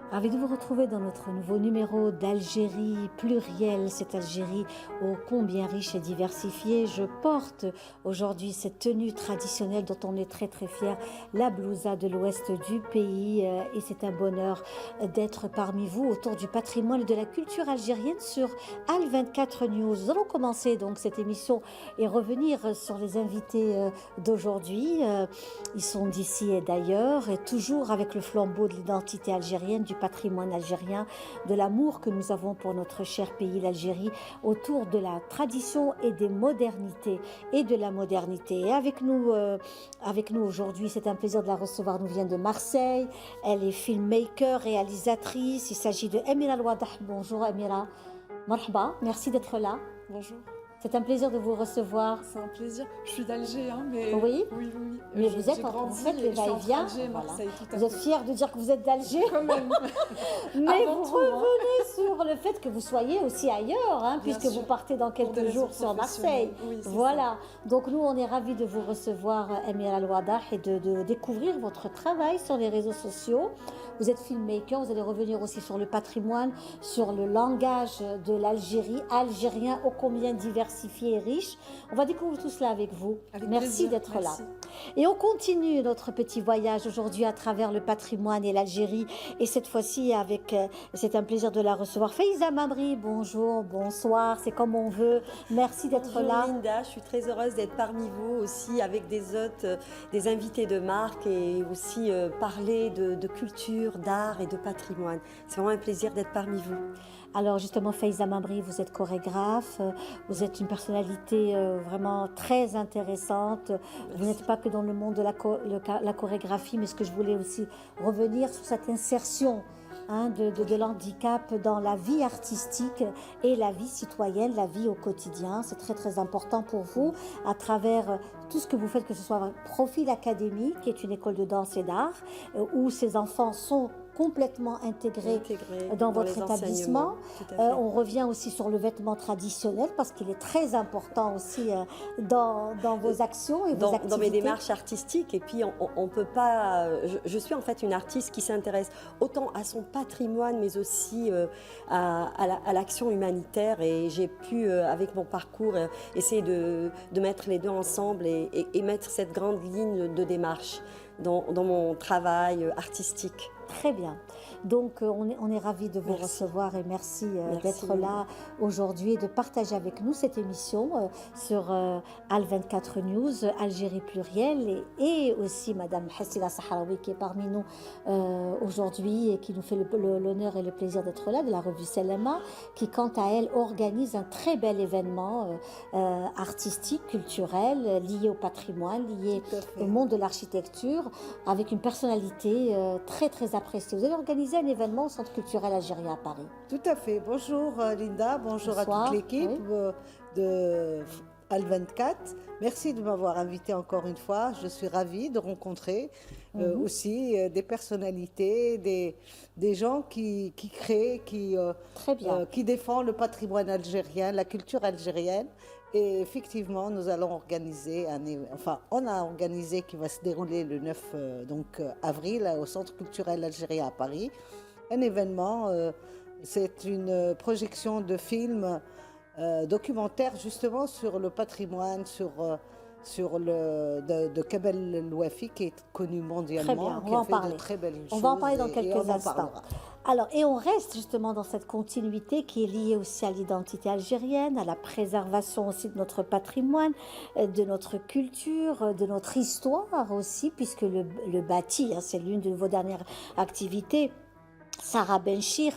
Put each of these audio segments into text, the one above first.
Ravi de vous retrouver dans notre nouveau numéro d'Algérie plurielle, cette Algérie ô combien riche et diversifiée. Je porte aujourd'hui cette tenue traditionnelle dont on est très très fier, la blousa de l'ouest du pays et c'est un bonheur d'être parmi vous autour du patrimoine et de la culture algérienne sur Al 24 News. Nous allons commencer donc cette émission et revenir sur les invités d'aujourd'hui. Ils sont d'ici et d'ailleurs et toujours avec le flambeau de l'identité algérienne, du patrimoine algérien, de l'amour que nous avons pour notre cher pays, l'Algérie, autour de la tradition et des modernités et de la modernité. Et avec nous aujourd'hui, c'est un plaisir de la recevoir. Nous vient de Marseille. Elle est filmmaker, réalisatrice. Il s'agit de Amira Louadah. Bonjour Amira. Marhaba, merci d'être là. Bonjour. C'est un plaisir de vous recevoir. C'est un plaisir. Je suis d'Alger, hein, mais oui. Oui, oui. Mais vous êtes en fait les va-et-vient. Marseille, tout à Vous êtes fait. fière de dire que vous êtes d'Alger. Quand même. Mais Avant vous tout, hein. revenez sur le fait que vous soyez aussi ailleurs, hein, Bien puisque sûr. vous partez dans Pour des quelques jours raisons sur Marseille. professionnelles. Oui, c'est Voilà. Donc nous, on est ravis de vous recevoir, Amira Louadah, et de découvrir votre travail sur les réseaux sociaux. Vous êtes filmmaker, vous allez revenir aussi sur le patrimoine, sur le langage de l'Algérie, algérien ô combien diversifié et riche. On va découvrir tout cela avec vous. Avec Merci plaisir. d'être là. Merci. Et on continue notre petit voyage aujourd'hui à travers le patrimoine et l'Algérie. Et cette fois-ci, c'est un plaisir de la recevoir. Faiza Mamri, bonjour, bonsoir, c'est comme on veut. Merci d'être Bonjour là. Linda, je suis très heureuse d'être parmi vous aussi avec des hôtes, des invités de marque et aussi parler de culture, d'art et de patrimoine. C'est vraiment un plaisir d'être parmi vous. Alors justement, Faiza Mamri, vous êtes chorégraphe, vous êtes une personnalité vraiment très intéressante. Vous n'êtes pas que dans le monde de la chorégraphie, mais ce que je voulais aussi revenir sur cette insertion de l'handicap dans la vie artistique et la vie citoyenne, la vie au quotidien. C'est très très important pour vous à travers tout ce que vous faites, que ce soit Profil Académique, qui est une école de danse et d'art, où ces enfants sont complètement intégrés dans votre établissement. On revient aussi sur le vêtement traditionnel parce qu'il est très important aussi dans vos actions et vos activités. Dans mes démarches artistiques. Et puis, on peut pas... Je suis en fait une artiste qui s'intéresse autant à son patrimoine, mais aussi à l'action humanitaire. Et j'ai pu, avec mon parcours, essayer de mettre les deux ensemble et mettre cette grande ligne de démarche dans mon travail artistique. Très bien. Donc, on est ravis de vous recevoir et merci d'être là aujourd'hui et de partager avec nous cette émission sur Al 24 News, Algérie plurielle et aussi Madame Hassila Sahraoui qui est parmi nous aujourd'hui et qui nous fait l'honneur et le plaisir d'être là, de la revue Selema, qui quant à elle organise un très bel événement artistique, culturel, lié au patrimoine, lié au monde de l'architecture, avec une personnalité très très appréciée. Vous avez organisé un événement au Centre culturel algérien à Paris. Tout à fait. Bonjour Linda, bonjour Bonsoir. À toute l'équipe de Al 24. Merci de m'avoir invitée encore une fois. Je suis ravie de rencontrer aussi des personnalités, des gens qui créent, qui défendent le patrimoine algérien, la culture algérienne. Et effectivement, nous allons organiser on a organisé qui va se dérouler le 9 avril au Centre culturel algérien à Paris. Un événement, c'est une projection de films documentaires justement sur le patrimoine, de Kabel El-Ouafi qui est connu mondialement. Très bien, qui a fait de très belles choses. On va en parler dans quelques instants. Parlera. Alors, et on reste justement dans cette continuité qui est liée aussi à l'identité algérienne, à la préservation aussi de notre patrimoine, de notre culture, de notre histoire aussi, puisque le bâti, c'est l'une de vos dernières activités. Sarah Benchir,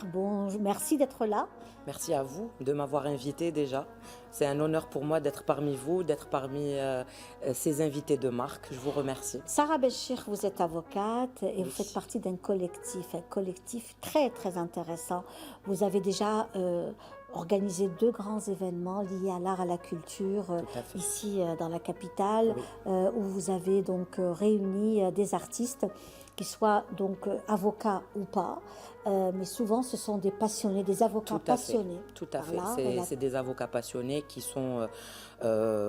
merci d'être là. Merci à vous de m'avoir invité déjà. C'est un honneur pour moi d'être parmi vous, d'être parmi ces invités de marque. Je vous remercie. Sarah Benchir, vous êtes avocate et vous faites partie d'un collectif très très intéressant. Vous avez déjà organisé 2 grands événements liés à l'art, à la culture, ici dans la capitale, où vous avez donc réuni des artistes qu'ils soient donc avocats ou pas, mais souvent ce sont des passionnés, des avocats Tout à fait. passionnés. Tout à fait. Voilà, C'est des avocats passionnés qui sont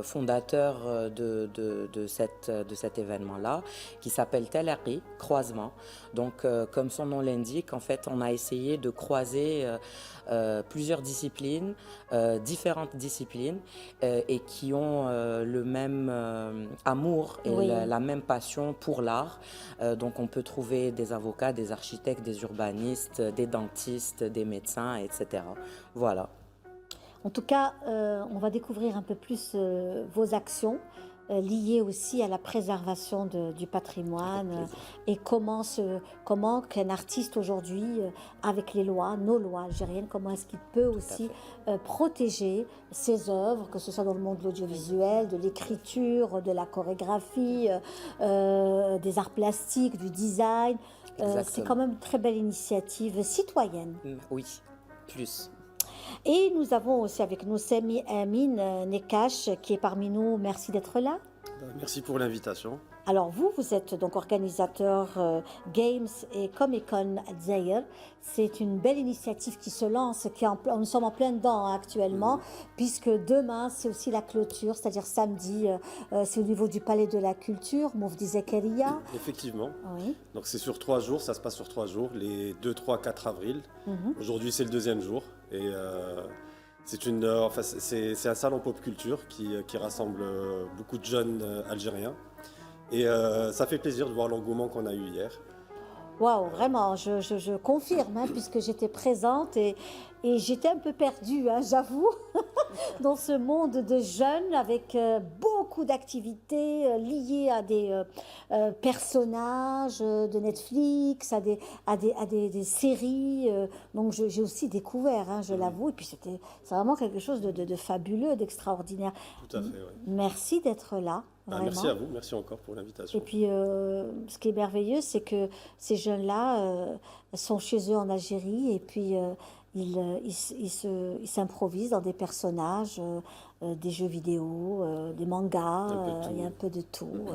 fondateurs de cet événement-là, qui s'appelle Talaqi, croisement. Donc, comme son nom l'indique, en fait, on a essayé de croiser plusieurs disciplines, différentes disciplines, et qui ont le même amour et Oui. la même passion pour l'art. Donc, on peut trouver des avocats, des architectes, des urbanistes, des dentistes, des médecins, etc. Voilà. En tout cas, on va découvrir un peu plus vos actions liées aussi à la préservation du patrimoine et comment qu'un artiste aujourd'hui, avec les lois, nos lois algériennes, comment est-ce qu'il peut aussi protéger ses œuvres, que ce soit dans le monde de l'audiovisuel, de l'écriture, de la chorégraphie, des arts plastiques, du design. C'est Exactement. quand même une très belle initiative citoyenne. Oui, plus. Et nous avons aussi avec nous Sami Amin Nekash qui est parmi nous. Merci d'être là. Merci pour l'invitation. Alors vous êtes donc organisateur Games et Comic-Con Zaïre. C'est une belle initiative qui se lance, nous sommes en plein dedans actuellement, puisque demain c'est aussi la clôture, c'est-à-dire samedi, c'est au niveau du Palais de la Culture, Moufdi Zakaria. Effectivement. Oui. Donc c'est sur 3 jours, ça se passe sur 3 jours, les 2, 3, 4 avril. Aujourd'hui c'est le deuxième jour et c'est un salon pop culture qui rassemble beaucoup de jeunes Algériens. Et ça fait plaisir de voir l'engouement qu'on a eu hier. Waouh, vraiment, je confirme, hein, puisque j'étais présente et j'étais un peu perdue, hein, j'avoue, dans ce monde de jeunes avec beaucoup d'activités liées à des personnages de Netflix, à des séries. Donc j'ai aussi découvert, hein, je l'avoue, et puis c'est vraiment quelque chose de fabuleux, d'extraordinaire. Tout à fait, oui. Merci d'être là. Merci à vous, merci encore pour l'invitation. Et puis, ce qui est merveilleux, c'est que ces jeunes-là sont chez eux en Algérie et puis ils s'improvisent dans des personnages, des jeux vidéo, des mangas, il y a un peu de tout.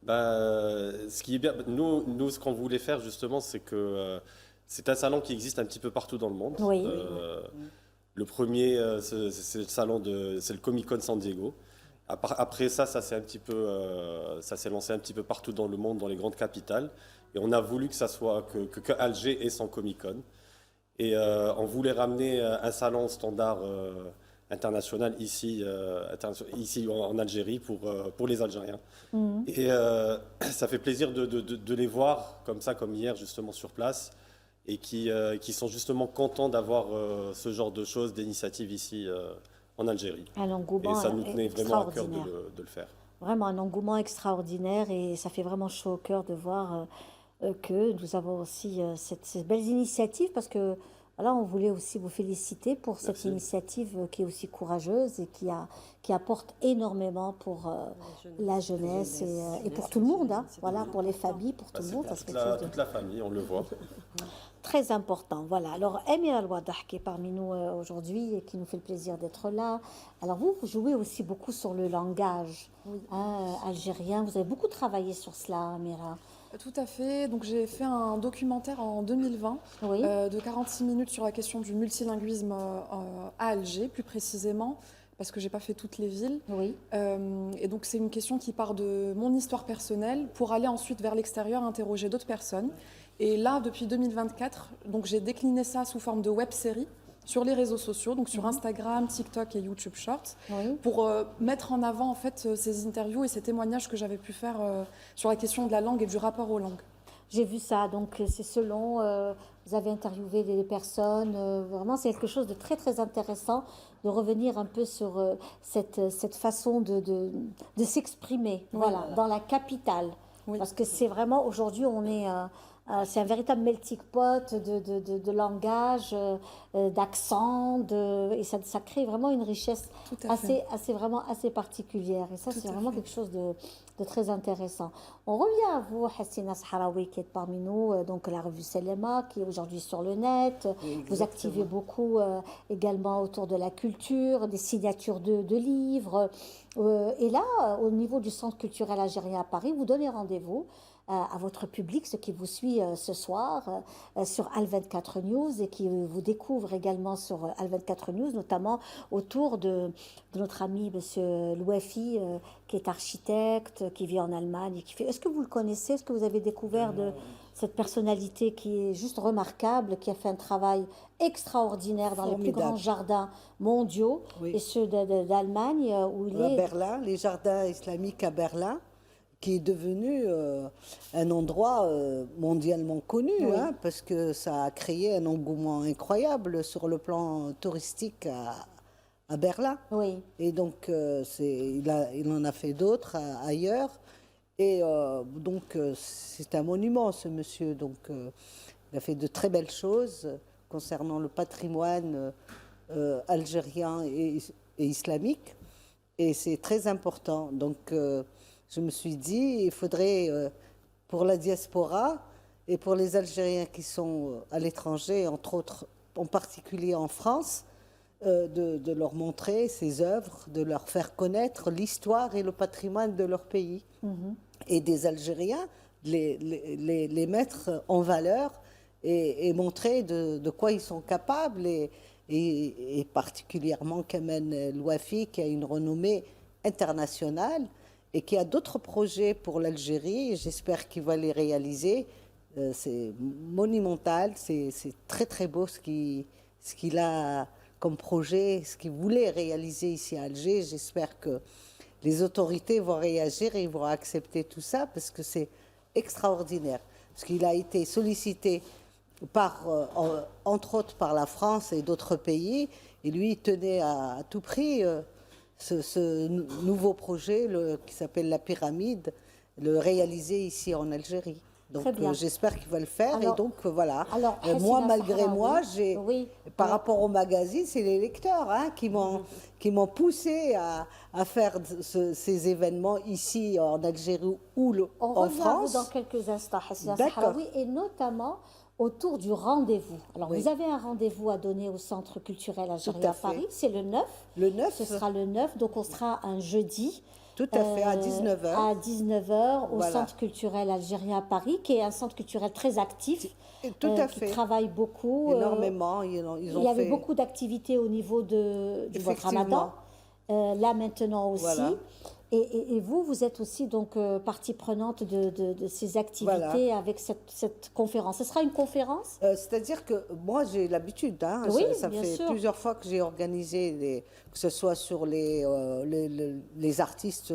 Ce qui est bien, nous, ce qu'on voulait faire justement, c'est que c'est un salon qui existe un petit peu partout dans le monde. Oui. Le premier, c'est le Comic-Con San Diego. Après ça, ça s'est lancé un petit peu partout dans le monde, dans les grandes capitales. Et on a voulu que Alger ait son Comic-Con. Et on voulait ramener un salon standard international ici en Algérie pour les Algériens. Et ça fait plaisir de les voir comme ça, comme hier, justement sur place, et qui sont justement contents d'avoir ce genre de choses, d'initiatives ici en Algérie. Un engouement et ça nous tenait vraiment à cœur extraordinaire. de le faire. Vraiment un engouement extraordinaire et ça fait vraiment chaud au cœur de voir que nous avons aussi ces belles initiatives parce que voilà, on voulait aussi vous féliciter pour cette Merci. initiative qui est aussi courageuse et qui apporte énormément pour la jeunesse et pour tout le monde, hein, voilà, pour les familles, pour tout le C'est monde. pour Ça, c'est quelque chose de toute la famille, on le voit. très important. Voilà. Alors, Amir Al-Wadah qui est parmi nous aujourd'hui et qui nous fait le plaisir d'être là. Alors, vous jouez aussi beaucoup sur le langage algérien. Vous avez beaucoup travaillé sur cela, Amira. Tout à fait. Donc j'ai fait un documentaire en 2020 Oui. de 46 minutes sur la question du multilinguisme à Alger, plus précisément, parce que j'ai pas fait toutes les villes. Oui. Et donc c'est une question qui part de mon histoire personnelle pour aller ensuite vers l'extérieur interroger d'autres personnes. Et là, depuis 2024, donc j'ai décliné ça sous forme de web-série sur les réseaux sociaux, donc sur Instagram, TikTok et YouTube Shorts, Oui. pour mettre en avant en fait ces interviews et ces témoignages que j'avais pu faire sur la question de la langue et du rapport aux langues. J'ai vu ça. Donc, c'est selon. Vous avez interviewé des personnes. Vraiment, c'est quelque chose de très, très intéressant de revenir un peu sur cette façon de s'exprimer. Voilà, dans la capitale. Oui. Parce que c'est vraiment. Aujourd'hui, on est. C'est un véritable melting pot de langage, d'accent, et ça crée vraiment une richesse Tout à fait. vraiment assez particulière. Et ça, Tout c'est à vraiment fait. quelque chose de très intéressant. On revient à vous, Hassina Sahraoui, qui est parmi nous, donc la revue Selema, qui est aujourd'hui sur le net. Vous activez beaucoup également autour de la culture, des signatures de livres. Et là, au niveau du Centre culturel algérien à Paris, vous donnez rendez-vous à votre public, ce qui vous suit ce soir sur Al24 News et qui vous découvre également sur Al24 News, notamment autour de notre ami Monsieur Louafi, qui est architecte, qui vit en Allemagne. Et qui fait... Est-ce que vous le connaissez? Est-ce que vous avez découvert de cette personnalité qui est juste remarquable, qui a fait un travail extraordinaire dans les plus grands jardins mondiaux, et ceux d'Allemagne, où il est... À Berlin, les jardins islamiques à Berlin, qui est devenu un endroit mondialement connu, parce que ça a créé un engouement incroyable sur le plan touristique à Berlin. Oui. Et donc, il en a fait d'autres ailleurs. Et donc, c'est un monument, ce monsieur. Donc, il a fait de très belles choses concernant le patrimoine algérien et islamique. Et c'est très important. Donc, je me suis dit, il faudrait, pour la diaspora et pour les Algériens qui sont à l'étranger, entre autres, en particulier en France, de leur montrer ces œuvres, de leur faire connaître l'histoire et le patrimoine de leur pays. Et des Algériens, les mettre en valeur et montrer de quoi ils sont capables, et particulièrement Kamel Louafi, qui a une renommée internationale et qui a d'autres projets pour l'Algérie. J'espère qu'il va les réaliser. C'est monumental, c'est très très beau ce qu'il a comme projet, ce qu'il voulait réaliser ici à Alger. J'espère que les autorités vont réagir et ils vont accepter tout ça, parce que c'est extraordinaire. Parce qu'il a été sollicité entre autres par la France et d'autres pays, et lui il tenait à tout prix ce nouveau projet qui s'appelle la pyramide, le réaliser ici en Algérie. Donc j'espère qu'il va le faire. Alors, et donc voilà. Alors, moi, malgré moi, par rapport au magazine, c'est les lecteurs qui m'ont poussé à faire ces événements ici en Algérie ou en France. Dans quelques instants, Hassina Sahraoui, et notamment autour du rendez-vous. Alors, vous avez un rendez-vous à donner au Centre culturel algérien à Paris, c'est le 9. Le 9. Ce sera le 9, donc on sera un jeudi. Tout à fait, à 19h. À 19h, au Centre culturel algérien à Paris, qui est un centre culturel très actif, qui travaille beaucoup. Énormément. Il y avait beaucoup d'activités au niveau du votre ramadan. Là maintenant aussi. Voilà. Et vous êtes aussi donc partie prenante de ces activités avec cette conférence. Ce sera une conférence? C'est-à-dire que moi j'ai l'habitude, ça fait plusieurs fois que j'ai organisé, que ce soit sur les artistes,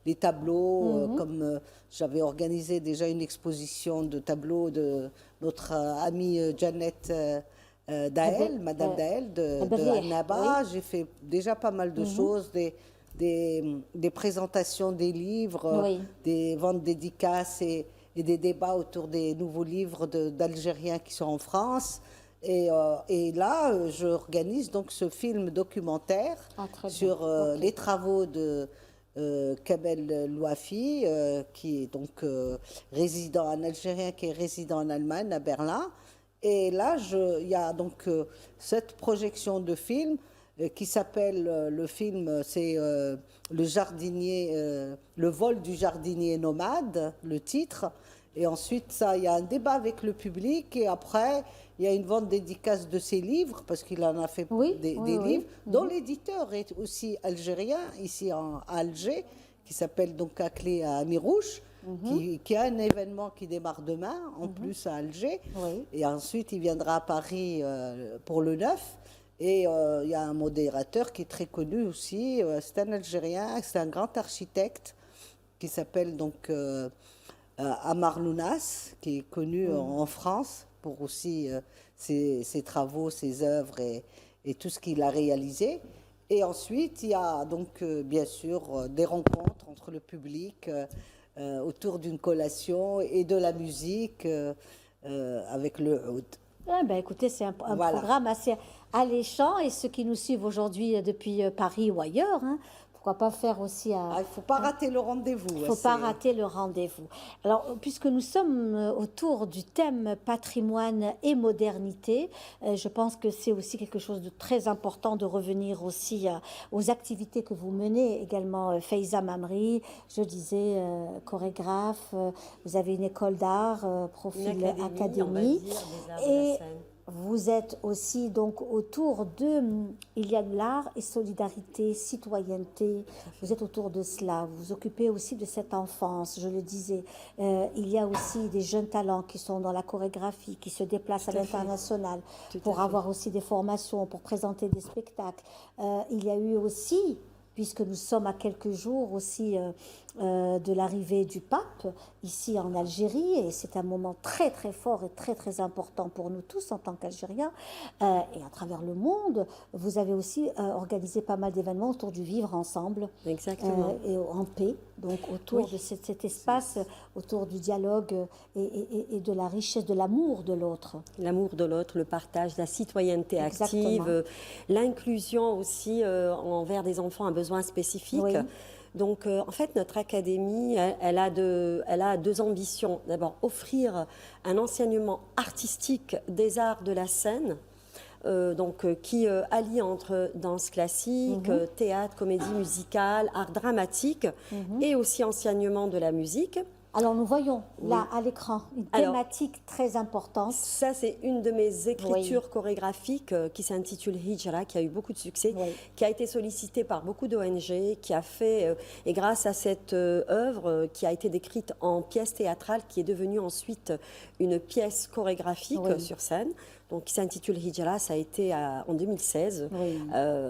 les tableaux, comme j'avais organisé déjà une exposition de tableaux de notre amie Janet Daël, Madame Daël de Annaba. J'ai fait déjà pas mal de choses, des présentations des livres, des ventes dédicaces et des débats autour des nouveaux livres d'Algériens qui sont en France. Et là, j'organise donc ce film documentaire sur les travaux de Kamel Louafi, qui est donc un Algérien qui est résident en Allemagne, à Berlin. Et là, il y a donc cette projection de film qui s'appelle, le film, c'est Le jardinier, le vol du jardinier nomade, le titre. Et ensuite, il y a un débat avec le public, et après, il y a une vente dédicace de ses livres, parce qu'il en a fait des livres, dont l'éditeur est aussi algérien, ici à Alger, qui s'appelle donc Akhlé à Amirouche, qui a un événement qui démarre demain, en plus à Alger. Et ensuite, il viendra à Paris pour le 9. Et il y a un modérateur qui est très connu aussi, c'est un Algérien, c'est un grand architecte qui s'appelle donc Amar Lounas, qui est connu en France pour aussi ses travaux, ses œuvres et tout ce qu'il a réalisé. Et ensuite, il y a donc bien sûr des rencontres entre le public autour d'une collation et de la musique avec le oud. Écoutez, c'est un programme assez alléchant, et ceux qui nous suivent aujourd'hui depuis Paris ou ailleurs, pourquoi pas faire aussi Il ne faut pas rater le rendez-vous. il ne faut pas rater le rendez-vous. Alors, puisque nous sommes autour du thème patrimoine et modernité, je pense que c'est aussi quelque chose de très important de revenir aussi aux activités que vous menez également. Faiza Mamri, je disais, chorégraphe, vous avez une école d'art, profil académie. Et vous êtes aussi donc autour de, il y a de l'art et solidarité, citoyenneté, vous êtes autour de cela, vous vous occupez aussi de cette enfance, je le disais. Il y a aussi des jeunes talents qui sont dans la chorégraphie, qui se déplacent à l'international pour avoir aussi des formations, pour présenter des spectacles. Il y a eu aussi, puisque nous sommes à quelques jours aussi de l'arrivée du pape ici en Algérie, et c'est un moment très très fort et très très important pour nous tous en tant qu'Algériens, et à travers le monde. Vous avez aussi organisé pas mal d'événements autour du vivre ensemble. Exactement. Et en paix, donc autour de cet espace, autour du dialogue et de la richesse, de l'amour de l'autre. L'amour de l'autre, le partage, la citoyenneté active, l'inclusion aussi envers des enfants à besoins spécifiques. Oui. Donc, en fait, notre académie, elle a deux ambitions. D'abord, offrir un enseignement artistique des arts de la scène, qui allie entre danse classique, théâtre, comédie musicale, art dramatique, et aussi enseignement de la musique. Alors nous voyons là à l'écran une thématique très importante. Ça, c'est une de mes écritures chorégraphiques qui s'intitule Hijra, qui a eu beaucoup de succès, qui a été sollicitée par beaucoup d'ONG, qui a fait, et grâce à cette œuvre qui a été décrite en pièce théâtrale, qui est devenue ensuite une pièce chorégraphique sur scène. Donc, qui s'intitule Hijra, ça a été en 2016.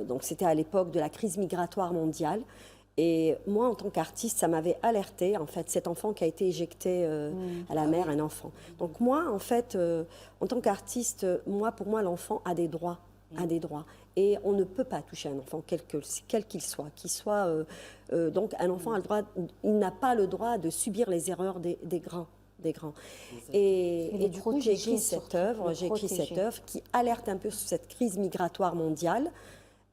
Donc, c'était à l'époque de la crise migratoire mondiale. Et moi, en tant qu'artiste, ça m'avait alerté, en fait, cet enfant qui a été éjecté à la mer, un enfant. Donc moi, en fait, en tant qu'artiste, pour moi, l'enfant a des droits. A des droits. Et on ne peut pas toucher un enfant, quel qu'il soit. Donc un enfant a le droit, il n'a pas le droit de subir les erreurs des grands. Et du coup, j'ai écrit cette œuvre qui alerte un peu sur cette crise migratoire mondiale.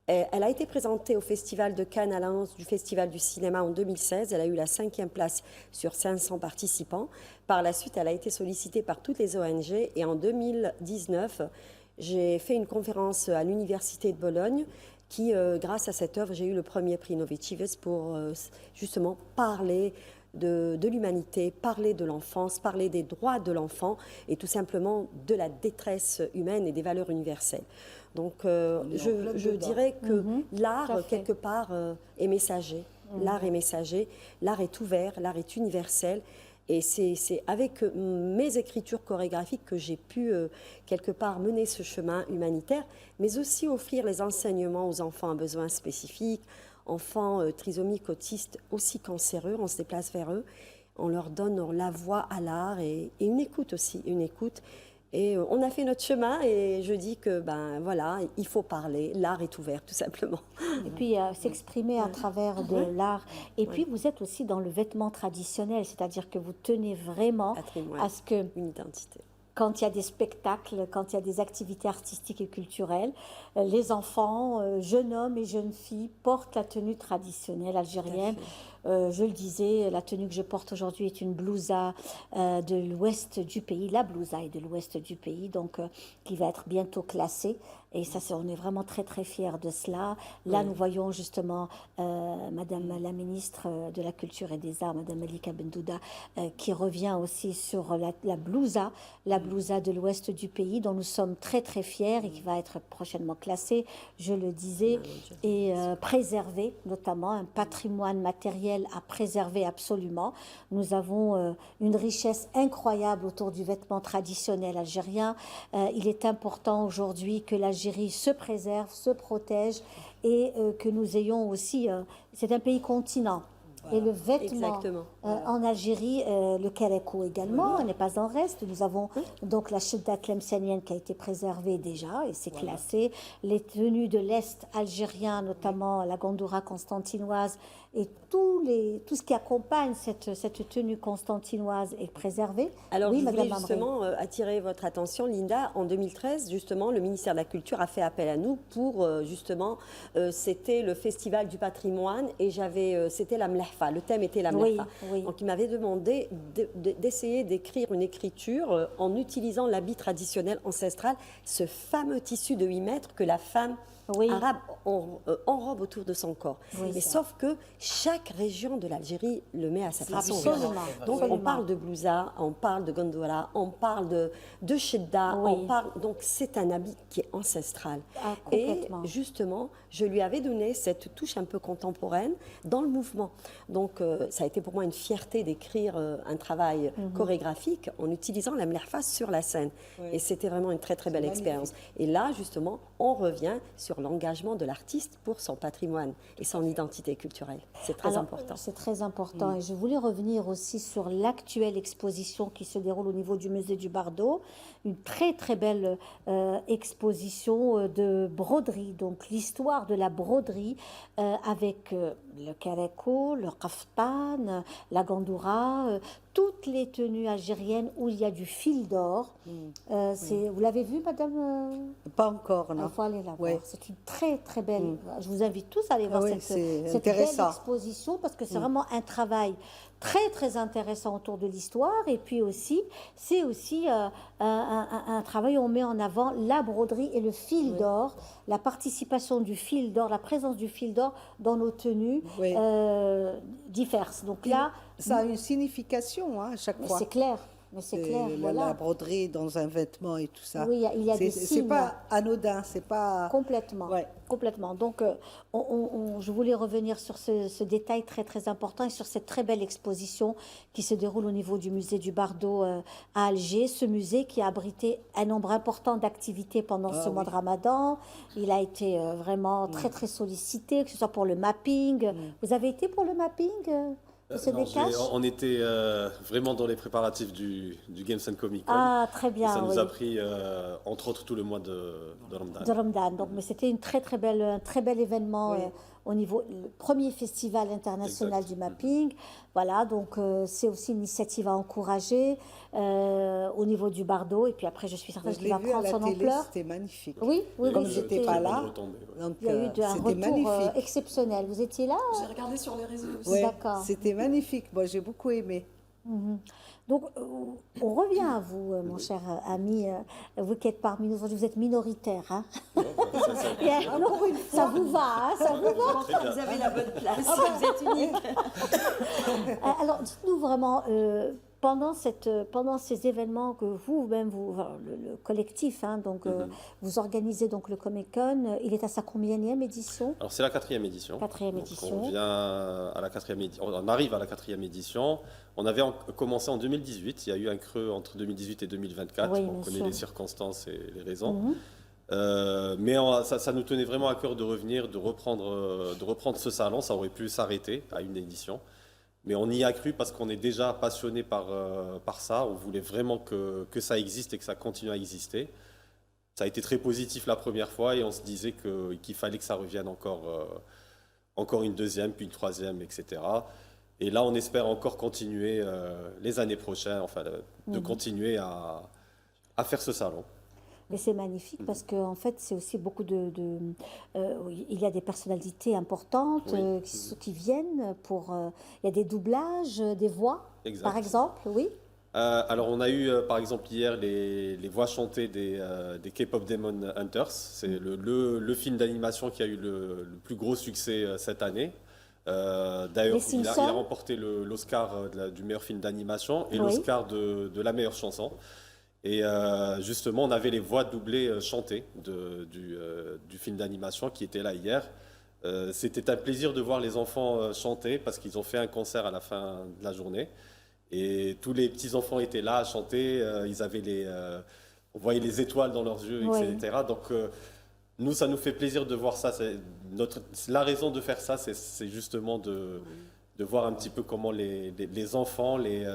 Elle a été présentée au Festival de Cannes à l'annonce du Festival du cinéma en 2016. Elle a eu la 5e place sur 500 participants. Par la suite, elle a été sollicitée par toutes les ONG. Et en 2019, j'ai fait une conférence à l'Université de Bologne qui, grâce à cette œuvre, j'ai eu le premier prix Novicives pour justement parler de l'humanité, parler de l'enfance, parler des droits de l'enfant et tout simplement de la détresse humaine et des valeurs universelles. Donc, je dirais que l'art, quelque part, est messager. L'art est messager, l'art est ouvert, l'art est universel. Et c'est avec mes écritures chorégraphiques que j'ai pu, quelque part, mener ce chemin humanitaire, mais aussi offrir les enseignements aux enfants à besoins spécifiques, enfants trisomiques, autistes, aussi cancéreux. On se déplace vers eux, on leur donne la voix à l'art et une écoute aussi, une écoute. Et on a fait notre chemin et je dis que, voilà, il faut parler. L'art est ouvert, tout simplement. Et puis, s'exprimer à travers de l'art. Et puis, vous êtes aussi dans le vêtement traditionnel, c'est-à-dire que vous tenez vraiment à ce que... Une identité. Quand il y a des spectacles, quand il y a des activités artistiques et culturelles, les enfants, jeunes hommes et jeunes filles, portent la tenue traditionnelle algérienne. Je le disais, la tenue que je porte aujourd'hui est une blousa de l'ouest du pays. La blousa est de l'ouest du pays, donc qui va être bientôt classée. Et ça, on est vraiment très, très fiers de cela. Là, nous voyons justement Madame la ministre de la Culture et des Arts, Madame Malika Bendouda, qui revient aussi sur la blousa de l'ouest du pays, dont nous sommes très, très fiers et qui va être prochainement classée, je le disais, et préservée, notamment un patrimoine matériel à préserver absolument. Nous avons une richesse incroyable autour du vêtement traditionnel algérien. Il est important aujourd'hui que l'Algérie se préserve, se protège et que nous ayons aussi... c'est un pays continent. Et le vêtement Exactement. en Algérie, le kérékou également, n'est pas en reste. Nous avons donc la chedda tlemcenienne qui a été préservée déjà et c'est classé. Les tenues de l'Est algérien, notamment la gandoura constantinoise et tout ce qui accompagne cette tenue constantinoise est préservé. Alors, oui, je voulais Madame Amré. justement attirer votre attention, Linda. En 2013, justement, le ministère de la Culture a fait appel à nous pour, justement, c'était le Festival du patrimoine et c'était la mlehfa. Le thème était la mlehfa. Oui. Donc, il m'avait demandé d'essayer d'écrire une écriture en utilisant l'habit traditionnel ancestral, ce fameux tissu de 8 mètres que la femme arabe enrobe autour de son corps. Oui, mais sauf que chaque région de l'Algérie le met à sa façon. Absolument. Donc Absolument. on parle de blousa, on parle de gondola, on parle de shedda, Oui. on parle. Donc c'est un habit qui est ancestral. Ah, Et complètement. justement, je lui avais donné cette touche un peu contemporaine dans le mouvement. Donc ça a été pour moi une fierté d'écrire un travail chorégraphique en utilisant la mlerfa sur la scène. Et c'était vraiment une très très belle expérience. Et là, justement, on revient sur l'engagement de l'artiste pour son patrimoine et son identité culturelle. C'est très Alors, important. C'est très important. Et je voulais revenir aussi sur l'actuelle exposition qui se déroule au niveau du musée du Bardo. Une très très belle exposition de broderie. Donc l'histoire de la broderie avec le kérékou, le kaftan, la gandoura, toutes les tenues algériennes où il y a du fil d'or. Vous l'avez vu, Madame Pas encore, non. Il faut aller la voir. Ouais. C'est une très très belle. Je vous invite tous à aller voir oui, cette belle intéressant. exposition parce que c'est vraiment un travail très très intéressant autour de l'histoire et puis aussi c'est aussi un travail où on met en avant la broderie et le fil d'or, la participation du fil d'or, la présence du fil d'or dans nos tenues Oui. diverses. Donc là, Ça a une signification à chaque mais fois. c'est clair. Mais c'est clair, La voilà. broderie dans un vêtement et tout ça. Oui, il y a des C'est signes. pas anodin, c'est pas. Complètement. Ouais. Complètement. Donc, je voulais revenir sur ce détail très, très important et sur cette très belle exposition qui se déroule au niveau du musée du Bardo à Alger. Ce musée qui a abrité un nombre important d'activités pendant ce mois de Ramadan. Il a été vraiment très, très sollicité, que ce soit pour le mapping. Vous avez été pour le mapping Monsieur Non, Descaches on était vraiment dans les préparatifs du Games and Comic Con. Ah, très Et bien. ça nous oui. a pris, entre autres, tout le mois de Ramadan. De Ramadan. Donc, mais c'était un très bel événement Oui. au niveau, le premier festival international Exact. du mapping. Voilà, donc c'est aussi une initiative à encourager au niveau du Bardo. Et puis après, je suis certaine Je qu'il l'ai va vu à prendre la son télé, ampleur. c'était magnifique. Oui, oui, Comme oui, j'étais c'était- pas Bonne là, retombée, ouais. donc Il y a eu un c'était retour magnifique. exceptionnel. Vous étiez là J'ai regardé sur les réseaux aussi. Ouais, D'accord. c'était magnifique. Moi, j'ai beaucoup aimé. Donc, on revient à vous, mon cher ami. Vous qui êtes parmi nous aujourd'hui, vous êtes minoritaire. Hein. Bien, non, ça vous va, hein, ça vous va. Très bien. Vous avez la bonne place, vous êtes unique. Alors, dites-nous vraiment, pendant ces événements que vous-même, enfin, le collectif, hein, donc, vous organisez donc le Comic-Con, il est à sa combienième édition Alors, c'est la 4e édition. 4e Donc, édition. on vient à la 4e édition. On arrive à la 4e édition. On avait commencé en 2018. Il y a eu un creux entre 2018 et 2024. Oui, on bien connaît sûr. les circonstances et les raisons. Mhm. Mais ça nous tenait vraiment à cœur de revenir, de reprendre ce salon. Ça aurait pu s'arrêter à une édition. Mais on y a cru parce qu'on est déjà passionné par ça. On voulait vraiment que ça existe et que ça continue à exister. Ça a été très positif la première fois et on se disait qu'il fallait que ça revienne encore une deuxième, puis une troisième, etc. Et là, on espère encore continuer les années prochaines, enfin, de continuer à faire ce salon. Et c'est magnifique parce qu'en fait, c'est aussi beaucoup il y a des personnalités importantes Oui. qui viennent pour... il y a des doublages, des voix, Exact. par exemple, oui. Alors, on a eu, par exemple, hier, les voix chantées des K-pop Demon Hunters. C'est le film d'animation qui a eu le plus gros succès cette année. D'ailleurs, Les il a Simpsons. remporté l'Oscar du meilleur film d'animation et Oui. l'Oscar de la meilleure chanson. Et justement, on avait les voix doublées chantées du film d'animation qui était là hier. C'était un plaisir de voir les enfants chanter parce qu'ils ont fait un concert à la fin de la journée. Et tous les petits-enfants étaient là à chanter. Ils avaient on voyait les étoiles dans leurs yeux, Oui. etc. Donc, nous, ça nous fait plaisir de voir ça. La raison de faire ça, c'est justement de voir un petit peu comment les enfants, les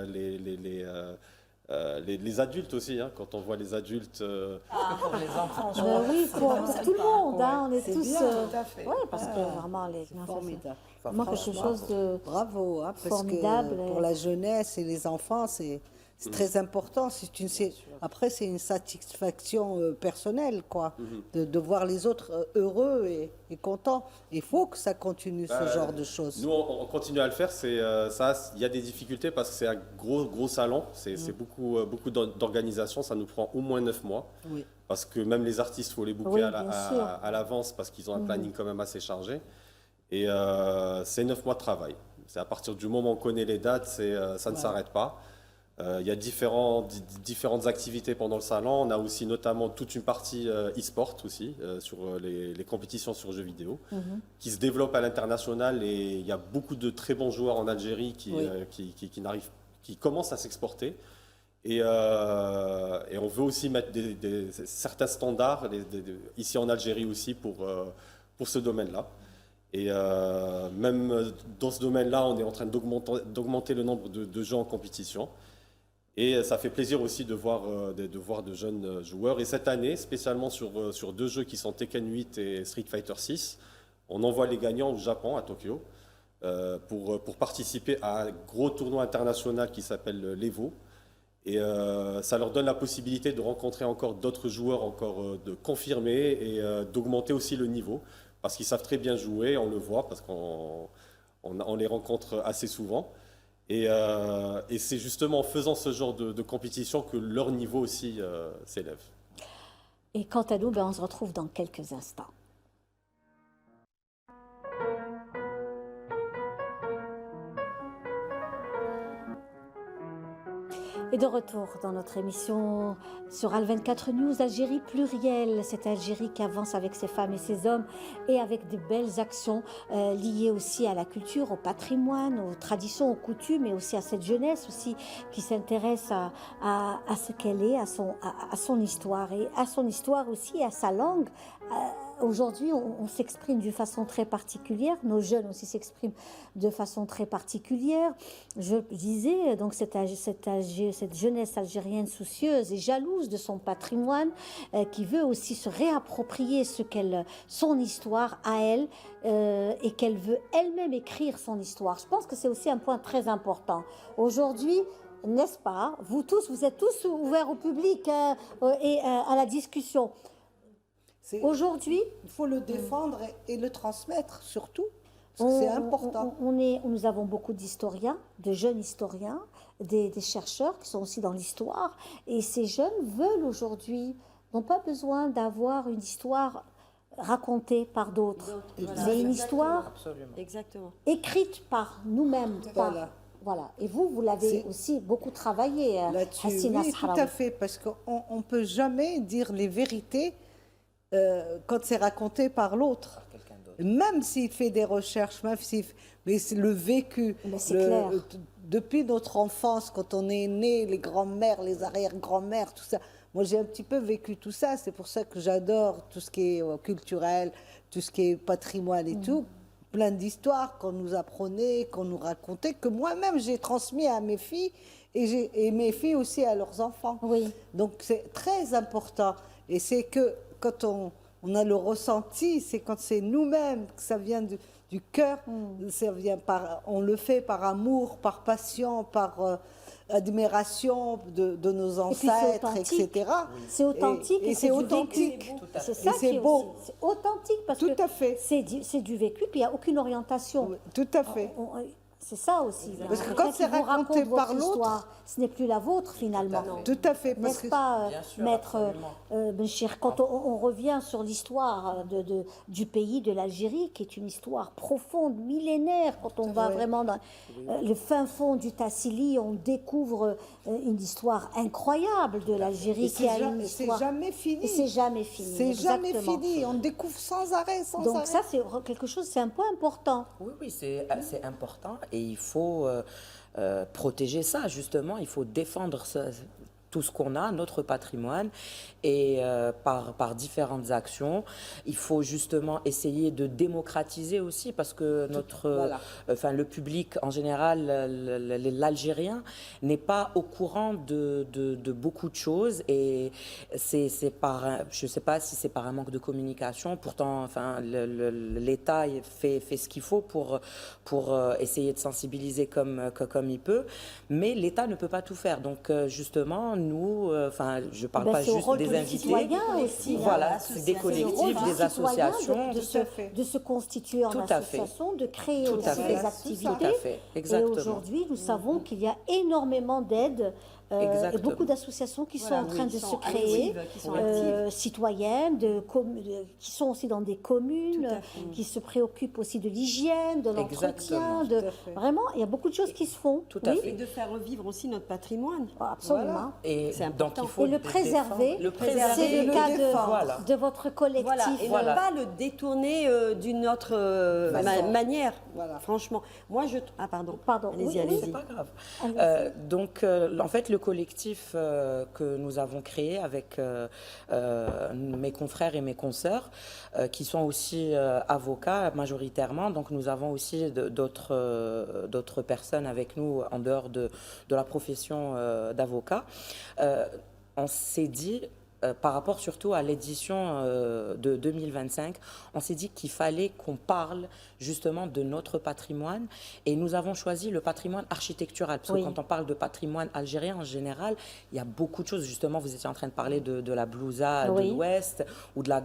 adultes aussi, hein, quand on voit les adultes. Pour les enfants, je Oui, pour tout le monde, hein, on est C'est tous. bien, tout à fait. Ouais, parce que vraiment, Formidable. c'est vraiment quelque chose de. Bravo, hein, parce Formidable. que pour la jeunesse et les enfants, c'est très important. Après, c'est une satisfaction personnelle, quoi, de voir les autres heureux et contents. Il faut que ça continue, ce genre de choses. Nous, on continue à le faire. Il y a des difficultés parce que c'est un gros salon. C'est beaucoup d'organisation. Ça nous prend au moins 9 mois. Oui. Parce que même les artistes, il faut les booker Oui, à bien sûr. à l'avance parce qu'ils ont un planning quand même assez chargé. Et c'est 9 mois de travail. C'est à partir du moment où on connaît les dates, ça ne s'arrête pas. Il y a différentes activités pendant le salon. On a aussi notamment toute une partie e-sport aussi, sur les compétitions sur jeux vidéo, qui se développent à l'international. Et il y a beaucoup de très bons joueurs en Algérie qui commencent à s'exporter. Et on veut aussi mettre certains standards ici en Algérie aussi pour ce domaine-là. Et même dans ce domaine-là, on est en train d'augmenter le nombre de jeux en compétition. Et ça fait plaisir aussi de voir de jeunes joueurs. Et cette année, spécialement sur 2 jeux qui sont Tekken 8 et Street Fighter 6, on envoie les gagnants au Japon, à Tokyo, pour participer à un gros tournoi international qui s'appelle l'Evo. Et ça leur donne la possibilité de rencontrer encore d'autres joueurs, de confirmer et d'augmenter aussi le niveau. Parce qu'ils savent très bien jouer, on le voit, parce qu'on les rencontre assez souvent. Et c'est justement en faisant ce genre de compétition que leur niveau aussi s'élève. Et quant à nous, on se retrouve dans quelques instants. Et de retour dans notre émission sur Al24 News, Algérie plurielle, cette Algérie qui avance avec ses femmes et ses hommes et avec de belles actions liées aussi à la culture, au patrimoine, aux traditions, aux coutumes, et aussi à cette jeunesse aussi qui s'intéresse à ce qu'elle est, à son histoire, et à son histoire aussi, à sa langue. Aujourd'hui, on s'exprime d'une façon très particulière. Nos jeunes aussi s'expriment de façon très particulière. Je disais, donc, cette jeunesse algérienne soucieuse et jalouse de son patrimoine, qui veut aussi se réapproprier son histoire à elle, et qu'elle veut elle-même écrire son histoire. Je pense que c'est aussi un point très important. Aujourd'hui, n'est-ce pas, vous êtes tous ouverts au public et à la discussion. Aujourd'hui, il faut le défendre et le transmettre surtout, parce que c'est important. Nous avons beaucoup d'historiens, de jeunes historiens, des chercheurs qui sont aussi dans l'histoire, et ces jeunes veulent aujourd'hui, n'ont pas besoin d'avoir une histoire racontée par d'autres, mais une histoire écrite par nous-mêmes. Voilà. Et vous l'avez aussi beaucoup travaillé là-dessus. Hassina Oui, Sahraoui. tout à fait, parce qu'on ne peut jamais dire les vérités quand c'est raconté par l'autre. Même s'il fait des recherches, mais c'est le vécu. C'est clair. Depuis notre enfance, quand on est né, les grands-mères, les arrière-grands-mères, tout ça. Moi, j'ai un petit peu vécu tout ça. C'est pour ça que j'adore tout ce qui est culturel, tout ce qui est patrimoine et tout. Plein d'histoires qu'on nous apprenait, qu'on nous racontait, que moi-même, j'ai transmis à mes filles et mes filles aussi à leurs enfants. Oui. Donc, c'est très important. Et c'est que quand on a le ressenti, c'est quand c'est nous-mêmes, que ça vient du cœur, on le fait par amour, par passion, par admiration de nos ancêtres, etc. C'est authentique et c'est authentique. C'est ça qui est beau. C'est authentique parce que c'est du vécu, puis il n'y a aucune orientation. Tout à fait. C'est ça aussi. Parce que quand c'est raconté par l'autre, ce n'est plus la vôtre finalement. Tout à fait. N'est-ce pas, Maître Béchir, quand on revient sur l'histoire du pays, de l'Algérie, qui est une histoire profonde, millénaire, quand on va vraiment dans le fin fond du Tassili, on découvre une histoire incroyable de l'Algérie qui a une histoire. C'est jamais fini. Et c'est jamais fini. C'est jamais fini. On découvre sans arrêt, sans arrêt. Donc ça, c'est quelque chose, c'est un point important. Oui, c'est important et il faut protéger ça, justement. Il faut défendre tout ce qu'on a, notre patrimoine, et par différentes actions. Il faut justement essayer de démocratiser aussi, parce que le public en général, l'Algérien, n'est pas au courant de beaucoup de choses, et je ne sais pas si c'est par un manque de communication. Pourtant, l'État fait ce qu'il faut pour essayer de sensibiliser comme il peut, mais l'État ne peut pas tout faire. Donc justement, nous, je ne parle pas juste des invités, aussi, voilà, des collectifs, des associations, de se constituer en association, de créer aussi des activités. Tout à fait, exactement. Et aujourd'hui, nous savons qu'il y a énormément d'aides et beaucoup d'associations qui sont en train de se créer, citoyennes, qui sont aussi dans des communes, qui se préoccupent aussi de l'hygiène, de l'entretien. Vraiment, il y a beaucoup de choses qui se font. Tout à fait. Et de faire revivre aussi notre patrimoine. Absolument. Et c'est important. donc, il faut le préserver. C'est le cas de votre collectif. Et ne pas le détourner d'une autre manière. Voilà. Franchement, moi je... Ah pardon. Allez-y, allez-y. C'est pas grave. Donc, en fait, le collectif que nous avons créé avec mes confrères et mes consoeurs, qui sont aussi avocats majoritairement, donc nous avons aussi d'autres personnes avec nous en dehors de la profession d'avocat. On s'est dit, par rapport surtout à l'édition de 2025, on s'est dit qu'il fallait qu'on parle justement de notre patrimoine, et nous avons choisi le patrimoine architectural, parce que quand on parle de patrimoine algérien en général, il y a beaucoup de choses. Justement, vous étiez en train de parler de la blousa de l'Ouest ou de la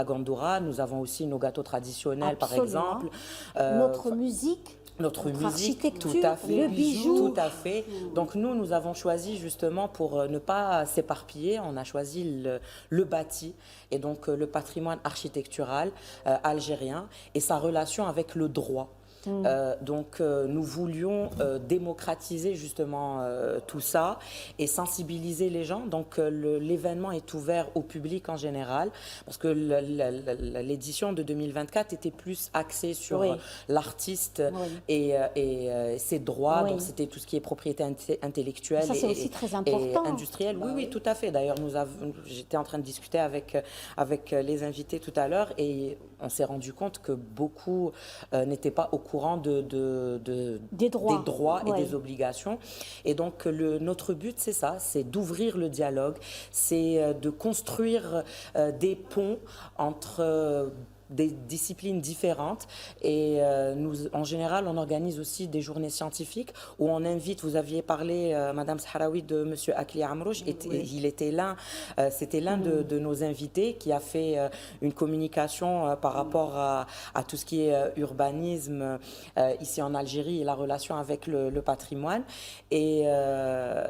gandoura. Nous avons aussi nos gâteaux traditionnels, par exemple. Notre musique. Notre musique, tout à fait, le bijou. Tout à fait. Donc nous avons choisi justement, pour ne pas s'éparpiller, on a choisi le bâti, et donc le patrimoine architectural algérien et sa relation avec le droit. Donc nous voulions démocratiser justement tout ça et sensibiliser les gens. Donc l'événement est ouvert au public en général, parce que l'édition de 2024 était plus axée sur l'artiste et ses droits. Donc c'était tout ce qui est propriété intellectuelle ça, c'est aussi très important. Et industrielle. Oui, tout à fait. D'ailleurs, j'étais en train de discuter avec les invités tout à l'heure, et on s'est rendu compte que beaucoup n'étaient pas au courant des droits et des obligations. Et donc, notre but, c'est ça, c'est d'ouvrir le dialogue, c'est de construire des ponts entre des disciplines différentes, et nous, en général, on organise aussi des journées scientifiques où on invite, vous aviez parlé, Madame Sahraoui, de Monsieur Akli Amrouche, il était c'était l'un de nos invités qui a fait une communication par rapport à tout ce qui est urbanisme ici en Algérie et la relation avec le patrimoine. Et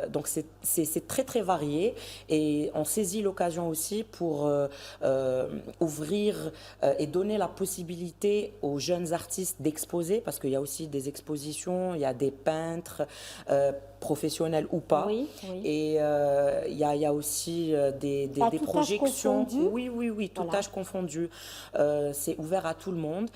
donc c'est très très varié, et on saisit l'occasion aussi pour ouvrir et donner la possibilité aux jeunes artistes d'exposer, parce qu'il y a aussi des expositions, il y a des peintres professionnels ou pas, et il y a aussi des projections. Oui, tout âge confondu. C'est ouvert à tout le monde.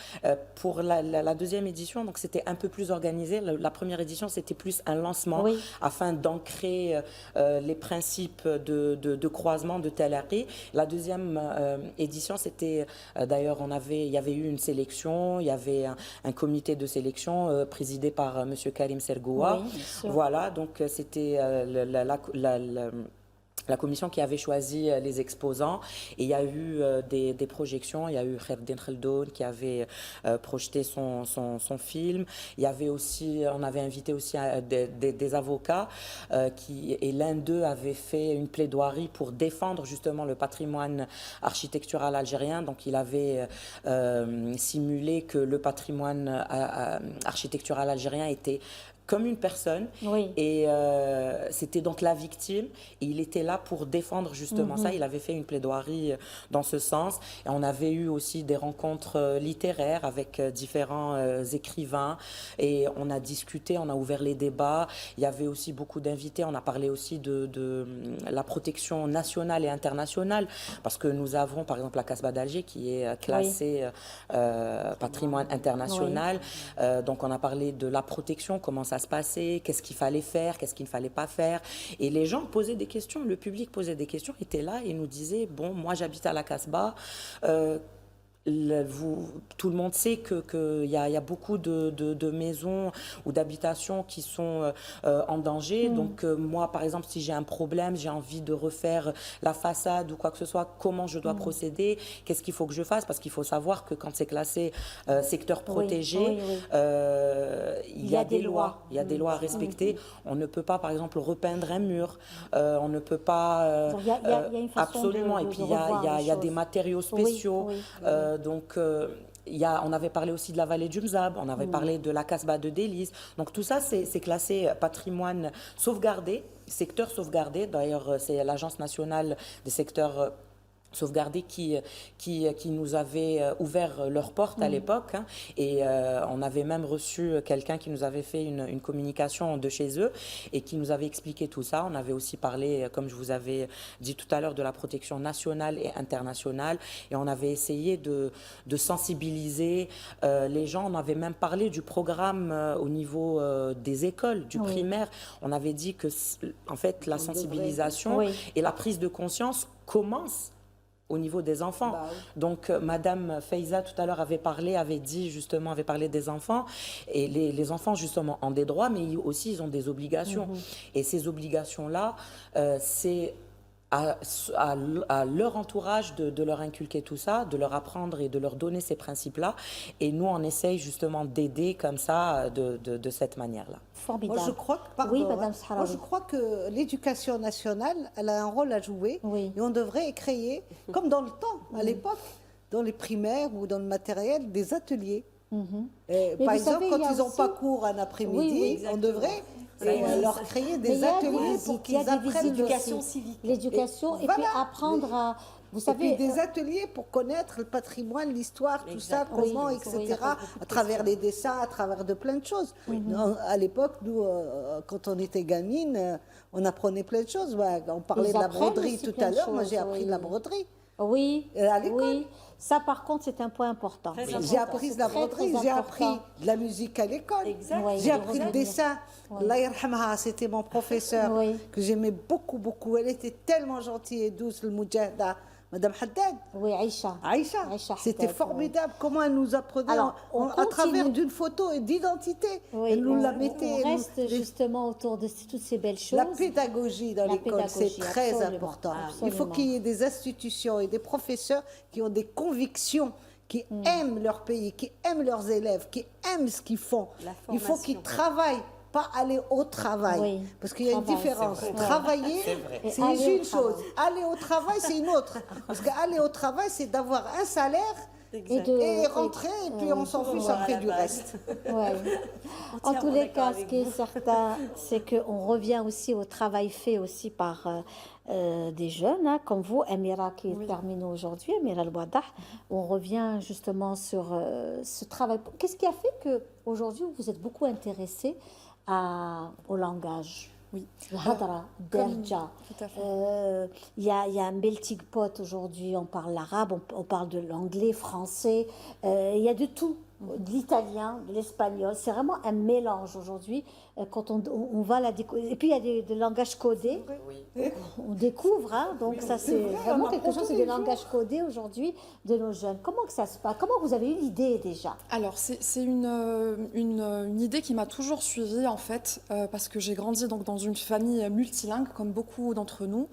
Pour la deuxième édition, donc c'était un peu plus organisé. La première édition, c'était plus un lancement afin d'ancrer les principes de croisement de Talaqi. La deuxième édition, c'était d'ailleurs, il y avait eu une sélection, il y avait un comité de sélection présidé par Monsieur Karim Sergoua. Voilà, donc c'était la commission qui avait choisi les exposants, et il y a eu des projections. Il y a eu Kherdin Khaldoun qui avait projeté son film. Il y avait aussi, on avait invité aussi des avocats et l'un d'eux avait fait une plaidoirie pour défendre justement le patrimoine architectural algérien. Donc il avait simulé que le patrimoine architectural algérien était comme une personne, et c'était donc la victime, et il était là pour défendre justement ça. Il avait fait une plaidoirie dans ce sens, et on avait eu aussi des rencontres littéraires avec différents écrivains, et on a discuté, on a ouvert les débats. Il y avait aussi beaucoup d'invités. On a parlé aussi de la protection nationale et internationale, parce que nous avons par exemple la Casbah d'Alger qui est classée patrimoine international. Donc on a parlé de la protection, comment ça ça se passait, qu'est-ce qu'il fallait faire, qu'est-ce qu'il ne fallait pas faire. Et les gens posaient des questions, le public posait des questions, était là et nous disait, bon, moi j'habite à la Casbah, tout le monde sait qu'il y a beaucoup de maisons ou d'habitations qui sont en danger. Donc moi, par exemple, si j'ai un problème, j'ai envie de refaire la façade ou quoi que ce soit, comment je dois procéder, qu'est-ce qu'il faut que je fasse? Parce qu'il faut savoir que quand c'est classé secteur protégé, il y a des lois. Il y a des lois à respecter. On ne peut pas, par exemple, repeindre un mur. On ne peut pas... Donc, il y a une façon absolument. Et puis, il y a des matériaux spéciaux. Donc, on avait parlé aussi de la vallée du Mzab, on avait parlé de la Casbah de Délice. Donc tout ça, c'est classé patrimoine sauvegardé, secteur sauvegardé. D'ailleurs, c'est l'Agence nationale des secteurs sauvegardés qui nous avait ouvert leurs portes à l'époque. Hein, et on avait même reçu quelqu'un qui nous avait fait une communication de chez eux et qui nous avait expliqué tout ça. On avait aussi parlé, comme je vous avais dit tout à l'heure, de la protection nationale et internationale. Et on avait essayé de sensibiliser les gens. On avait même parlé du programme au niveau des écoles, du primaire. On avait dit que, en fait, la sensibilisation et la prise de conscience commence au niveau des enfants. Donc, Madame Faiza, tout à l'heure, avait parlé des enfants. Et les enfants, justement, ont des droits, mais aussi, ils ont des obligations. Et ces obligations-là, c'est à leur entourage de leur inculquer tout ça, de leur apprendre et de leur donner ces principes-là. Et nous, on essaye justement d'aider comme ça, de cette manière-là. Formidable. Moi, je crois que, pardon, oui, Madame moi, Sahraoui. je crois que l'éducation nationale, elle a un rôle à jouer. Oui. Et on devrait créer, comme dans le temps, à l'époque, dans les primaires ou dans le matériel, des ateliers. Par exemple, quand ils n'ont pas cours un après-midi, on devrait leur créer des ateliers pour qu'ils apprennent l'éducation civique. L'éducation et, voilà. puis apprendre à... Vous savez, et puis des ateliers pour connaître le patrimoine, l'histoire, tout ça, comment, etc., à travers les dessins, à travers de plein de choses. À l'époque, nous, quand on était gamine, on apprenait plein de choses. On parlait de la broderie tout à l'heure. Moi, j'ai appris de la broderie. Oui, à l'école. oui. Ça, par contre, c'est un point important. J'ai appris de la broderie, j'ai appris de la musique à l'école, j'ai appris le dessin. Allah yarhamha, c'était mon professeur que j'aimais beaucoup, beaucoup. Elle était tellement gentille et douce, le Moujahda. Madame Haddad. Oui, Aïcha. Aïcha. C'était formidable comment elle nous apprenait à travers d'une photo et d'identité. Elle nous la mettait. On reste justement autour de toutes ces belles choses. La pédagogie dans l'école, c'est très important. Absolument. Il faut qu'il y ait des institutions et des professeurs qui ont des convictions, qui aiment leur pays, qui aiment leurs élèves, qui aiment ce qu'ils font. Il faut qu'ils travaillent. Pas aller au travail, parce qu'il y a une différence. Travailler, c'est une chose. Aller au travail, c'est une autre. Parce qu'aller au travail, c'est d'avoir un salaire et rentrer, et puis on s'en fiche après du reste. En tous les cas, ce qui est certain, c'est qu'on revient aussi au travail fait aussi par des jeunes, hein, comme vous, Amira, qui termine aujourd'hui, Amira El-Wadah. On revient justement sur ce travail. Qu'est-ce qui a fait qu'aujourd'hui, vous vous êtes beaucoup intéressé au langage? Oui. Le hadra, derja. Tout à fait. Il y a un melting pot aujourd'hui, on parle l'arabe, on parle de l'anglais, français, il y a de tout, de l'italien, de l'espagnol, c'est vraiment un mélange aujourd'hui quand on va la découvrir. Et puis il y a des langages codés, on découvre, hein, donc ça c'est vraiment quelque chose, c'est des langages codés aujourd'hui de nos jeunes. Comment que ça se passe? Comment vous avez eu l'idée déjà? Alors c'est une idée qui m'a toujours suivie en fait, parce que j'ai grandi donc dans une famille multilingue comme beaucoup d'entre nous,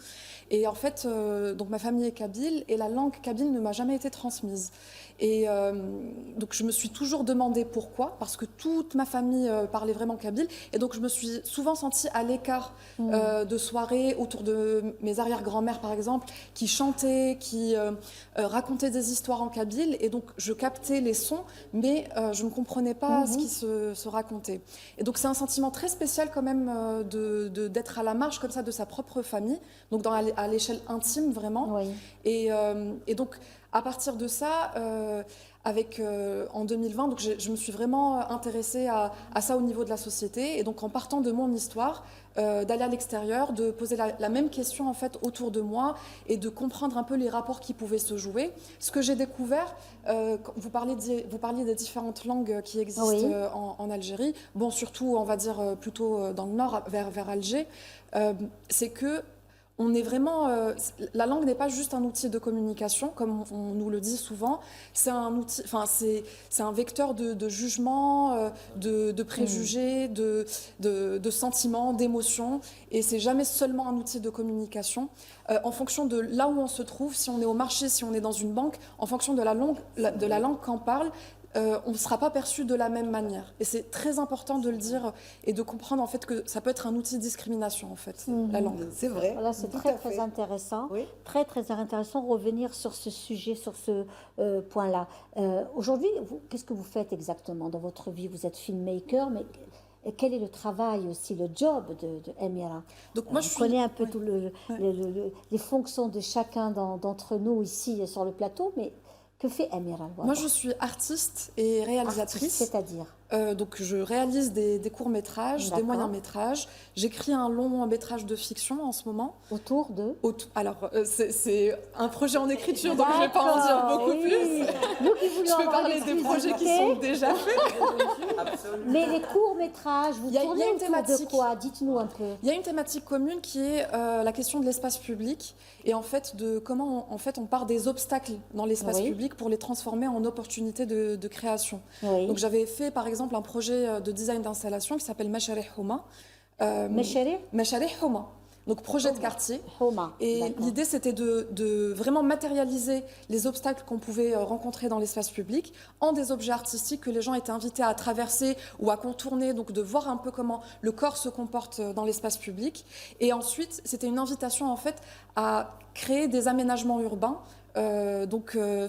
et en fait donc ma famille est kabyle et la langue kabyle ne m'a jamais été transmise. Et donc je me suis toujours demandé pourquoi, parce que toute ma famille parlait vraiment kabyle, et donc je me suis souvent sentie à l'écart de soirées autour de mes arrière-grand-mères par exemple, qui chantaient, qui racontaient des histoires en kabyle, et donc je captais les sons, mais je ne comprenais pas ce qui se racontait. Et donc c'est un sentiment très spécial quand même d'être à la marge comme ça de sa propre famille, donc à l'échelle intime vraiment. Et donc à partir de ça, en 2020. Donc je me suis vraiment intéressée à ça au niveau de la société. Et donc en partant de mon histoire, d'aller à l'extérieur, de poser la même question en fait autour de moi et de comprendre un peu les rapports qui pouvaient se jouer. Ce que j'ai découvert, vous parliez des différentes langues qui existent Oui. en Algérie, bon surtout on va dire plutôt dans le nord vers Alger, c'est que on est vraiment, la langue n'est pas juste un outil de communication, comme on nous le dit souvent. C'est un outil, enfin c'est un vecteur de jugement, de préjugés, de sentiments, d'émotions. Et c'est jamais seulement un outil de communication. En fonction de là où on se trouve, si on est au marché, si on est dans une banque, en fonction de la langue qu'on parle, on ne sera pas perçu de la même manière. Et c'est très important de le dire et de comprendre en fait que ça peut être un outil de discrimination en fait, la langue. C'est vrai. Voilà, c'est tout très à fait. très intéressant. Oui. Très très intéressant de revenir sur ce sujet, sur ce point-là. Aujourd'hui, qu'est-ce que vous faites exactement dans votre vie? Vous êtes filmmaker, mais quel est le travail aussi, le job de Amira? Donc moi, je On suis- connaît un peu ouais. tout les fonctions de chacun d'entre nous ici sur le plateau, mais que fait Amira? Moi, je suis artiste et réalisatrice. C'est-à-dire? Donc, je réalise des courts-métrages, des D'accord. moyens-métrages. J'écris un long-métrage de fiction en ce moment. Autour de? Alors, c'est un projet en écriture, donc je ne vais pas en dire beaucoup D'accord, plus. oui. Nous qui voulions Je peux avoir parler des projets qui sont déjà faits. Mais les courts-métrages, vous Il y a tournez une autour thématique. de quoi? Dites-nous un peu. Il y a une thématique commune qui est la question de l'espace public et en fait de comment on part des obstacles dans l'espace Oui. public pour les transformer en opportunités de création. Oui. Donc j'avais fait par exemple un projet de design d'installation qui s'appelle Masharih Houma. Mes chéris? Masharih Houma, donc projet de quartier. Homa. Et D'accord. l'idée, c'était de vraiment matérialiser les obstacles qu'on pouvait rencontrer dans l'espace public en des objets artistiques que les gens étaient invités à traverser ou à contourner, donc de voir un peu comment le corps se comporte dans l'espace public. Et ensuite, c'était une invitation en fait à créer des aménagements urbains.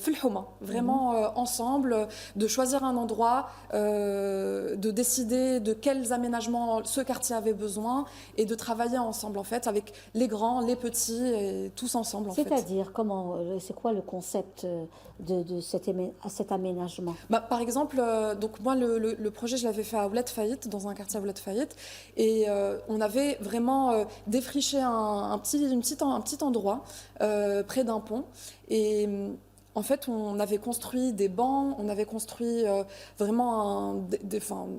Filhouma, vraiment ensemble, de choisir un endroit, de décider de quels aménagements ce quartier avait besoin et de travailler ensemble en fait avec les grands, les petits et tous ensemble en fait. C'est-à-dire, comment, c'est quoi le concept de cet aménagement? Par exemple, donc moi le projet je l'avais fait à Ouled Fayet, dans un quartier à Ouled Fayet, et on avait vraiment défriché un petit endroit près d'un pont. Et en fait, on avait construit des bancs, on avait construit vraiment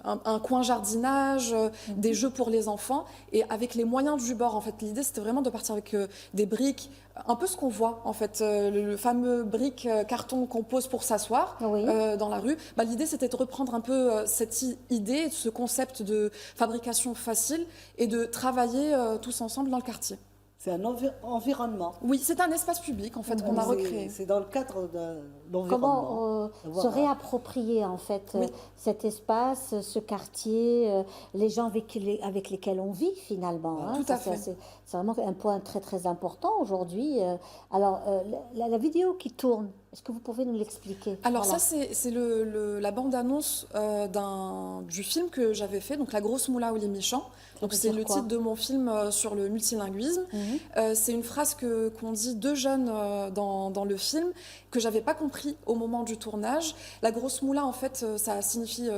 un coin jardinage, des jeux pour les enfants, et avec les moyens du bord. En fait, l'idée c'était vraiment de partir avec des briques, un peu ce qu'on voit en fait, le fameux brique carton qu'on pose pour s'asseoir Oui. dans la rue. L'idée c'était de reprendre un peu cette idée, ce concept de fabrication facile, et de travailler tous ensemble dans le quartier. C'est un environnement. Oui, c'est un espace public en fait qu'on a recréé. C'est dans le cadre de l'environnement. Comment se Voilà. réapproprier en fait Oui. cet espace, ce quartier, les gens avec lesquels on vit finalement. hein. Tout à fait. C'est vraiment un point très très important aujourd'hui. Alors, la vidéo qui tourne, est-ce que vous pouvez nous l'expliquer? Alors Voilà. ça, c'est la bande-annonce du film que j'avais fait, donc La Grosse Moula ou les Méchants. Donc veut c'est dire le quoi? titre de mon film sur le multilinguisme. C'est une phrase qu'ont dit deux jeunes dans le film que j'avais pas compris au moment du tournage. La Grosse Moula, en fait, ça signifie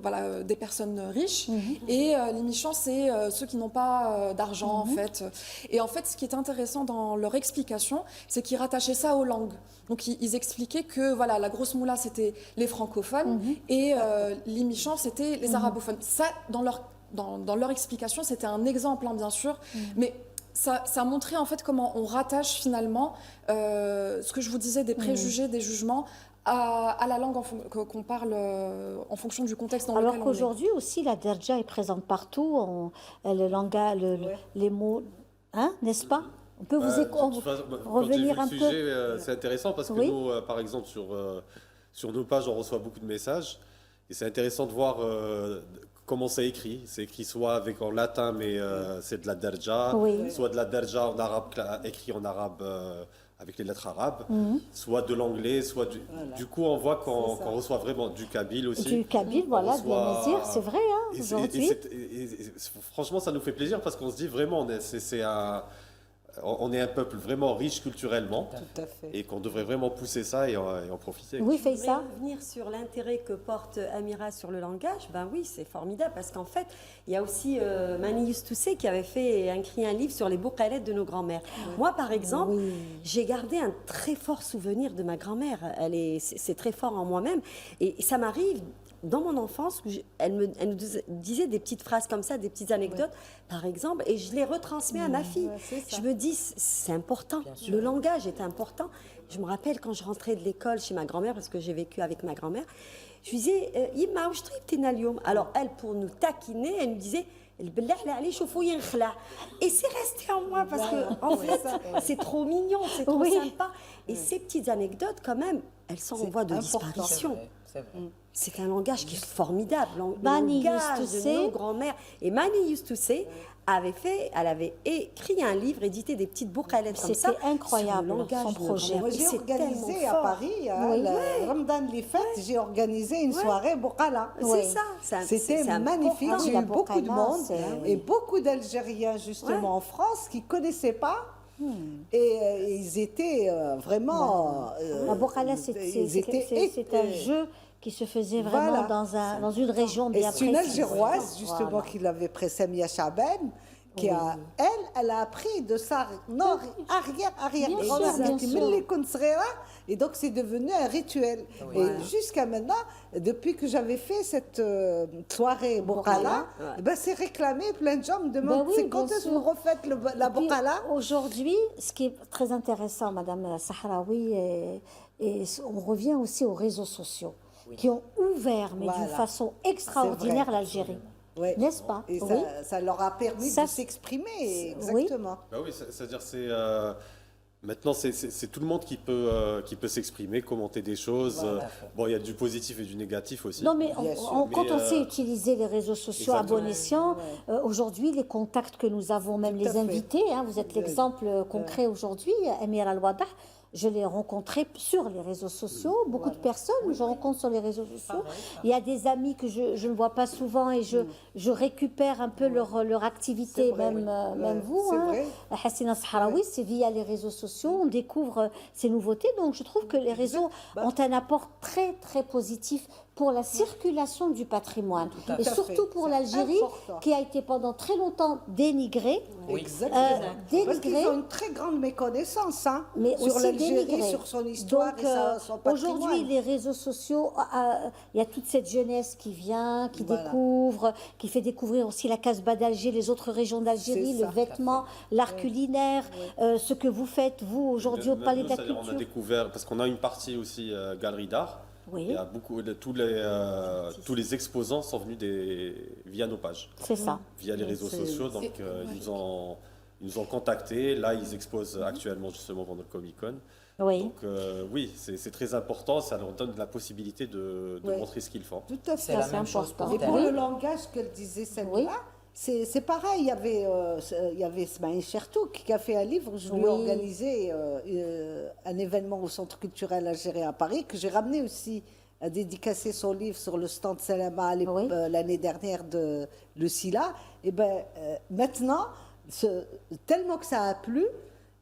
voilà, des personnes riches. Et les méchants, c'est ceux qui n'ont pas d'argent, en fait. Et en fait, ce qui est intéressant dans leur explication, c'est qu'ils rattachaient ça aux langues. Donc ils expliquaient que voilà, la Grosse Moula, c'était les francophones et les méchants, c'était les arabophones. Ça, dans leur explication, c'était un exemple, hein, bien sûr, mais ça montrait en fait comment on rattache finalement ce que je vous disais des préjugés, des jugements à la langue qu'on parle en fonction du contexte dans Alors lequel on est. qu'aujourd'hui aussi, la derja est présente partout, le langage, les mots, hein, n'est-ce pas? On peut vous revenir quand un j'ai vu peu. le sujet, c'est intéressant parce que Oui. nous, par exemple, sur nos pages, on reçoit beaucoup de messages. Et c'est intéressant de voir comment c'est écrit. C'est écrit soit en latin, mais c'est de la derja, Oui. soit de la derja en arabe, écrit en arabe avec les lettres arabes, soit de l'anglais, soit du coup, on voit qu'on reçoit vraiment du kabyle aussi. Du kabyle, voilà, de reçoit- Benazir, c'est vrai, hein, Et aujourd'hui. franchement, ça nous fait plaisir parce qu'on se dit vraiment, c'est on est un peuple vraiment riche culturellement Tout à fait. et qu'on devrait vraiment pousser ça et en profiter. Oui, Je Faïssa. voudrais revenir sur l'intérêt que porte Amira sur le langage. Ben oui, c'est formidable parce qu'en fait, il y a aussi Mani Youstoussé qui avait écrit un livre sur les bouqalettes de nos grands-mères. Moi, par exemple, j'ai gardé un très fort souvenir de ma grand-mère. C'est très fort en moi-même. Et ça m'arrive dans mon enfance, où elle nous disait des petites phrases comme ça, des petites anecdotes, par exemple, et je les retransmets à ma fille. Je me dis, c'est important, le langage est important. Je me rappelle quand je rentrais de l'école chez ma grand-mère, parce que j'ai vécu avec ma grand-mère, je lui disais, Yimma, je alors elle, pour nous taquiner, elle nous disait, et c'est resté en moi parce que en fait, c'est trop mignon, c'est trop sympa. Et ces petites anecdotes, quand même, elles sont en voie de disparition. C'est vrai. C'est un langage qui est formidable, le Mani langage Youstoussé. de nos grands-mères. Et Mani Youstoussé elle avait écrit un livre, édité des petites bouqalettes comme ça. C'était incroyable, sur le langage son de nos projet. grands-mères. Moi, Et j'ai c'est organisé tellement à fort. Paris, Oui. le Ramadan les fêtes, j'ai organisé une soirée Boukala. C'est ça. C'était magnifique. important. J'ai La eu beaucoup de Boukala, monde c'est- et beaucoup d'Algériens justement en France qui ne connaissaient pas. Et ils étaient vraiment. La Boukala, c'est ils étaient un jeu qui se faisait vraiment Voilà. dans une région Et bien c'est une précise. Algéroise, justement, Voilà. qui l'avait pris, Samia Chaben, qui a, elle a appris de sa arrière-grand-mère, bien qui sûr. était Milli Srera, et donc c'est devenu un rituel. Et jusqu'à maintenant, depuis que j'avais fait cette soirée Boukala, ben, c'est réclamé, plein de gens me demandent, Ben oui, c'est quand bien est-ce que sûr. vous refaites la Et puis, Boukala? aujourd'hui, ce qui est très intéressant, Madame Sahraoui, et on revient aussi aux réseaux sociaux, qui ont ouvert, mais d'une Voilà. façon extraordinaire, vrai. l'Algérie. Ouais. N'est-ce pas? Et Oui. ça leur a permis Ça, de s'exprimer, exactement. Bah oui, c'est-à-dire maintenant c'est tout le monde qui peut s'exprimer, commenter des choses. Bon, il y a du positif et du négatif aussi. Non, mais Bien sûr. quand Mais, on sait utiliser les réseaux sociaux à bon exactement. escient, aujourd'hui, les contacts que nous avons, même Tout à les fait. invités, vous êtes l'exemple concret aujourd'hui, Amir Al-Wadah, je l'ai rencontré sur les réseaux sociaux, beaucoup de personnes je rencontre sur les réseaux sociaux. Il y a des amis que je ne vois pas souvent et je récupère un peu leur activité, C'est vrai, même vous. c'est vrai. Hassina Sahraoui, c'est via les réseaux sociaux, on découvre ces nouveautés. Donc je trouve que les réseaux ont un apport très très positif pour la circulation du patrimoine. Et fait. surtout pour C'est l'Algérie, important. qui a été pendant très longtemps dénigrée. Exactement. Parce qu'ils dénigrée. ont une très grande méconnaissance Mais sur aussi l'Algérie, dénigrée. sur son histoire Donc, et son patrimoine. aujourd'hui, les réseaux sociaux, il y a toute cette jeunesse qui vient, qui Voilà. découvre, qui fait découvrir aussi la Casbah d'Alger, les autres régions d'Algérie, C'est le ça. vêtement, l'art culinaire, ce que vous faites, vous, aujourd'hui, au Palais de la C'est-à-dire, on a Culture. découvert, parce qu'on a une partie aussi galerie d'art. Oui. Il y a beaucoup de tous les exposants sont venus via nos pages, C'est ça. via les réseaux sociaux. Donc ils nous ont contactés. Là, ils exposent actuellement justement pendant le Comic Con. Oui. Donc oui, c'est très important. Ça leur donne la possibilité de Ouais. montrer ce qu'ils font. Tout à C'est fait. la c'est même chose important. pour Et pour Oui. le langage qu'elle disait celle-là, Oui. c'est pareil. Il y avait Smaïn Chertouk qui a fait un livre. Je lui ai Oui. organisé un événement au Centre culturel algérien à Paris, que j'ai ramené aussi à dédicacer son livre sur le stand Salama Oui. l'année dernière de le SILA. Et ben maintenant, tellement que ça a plu,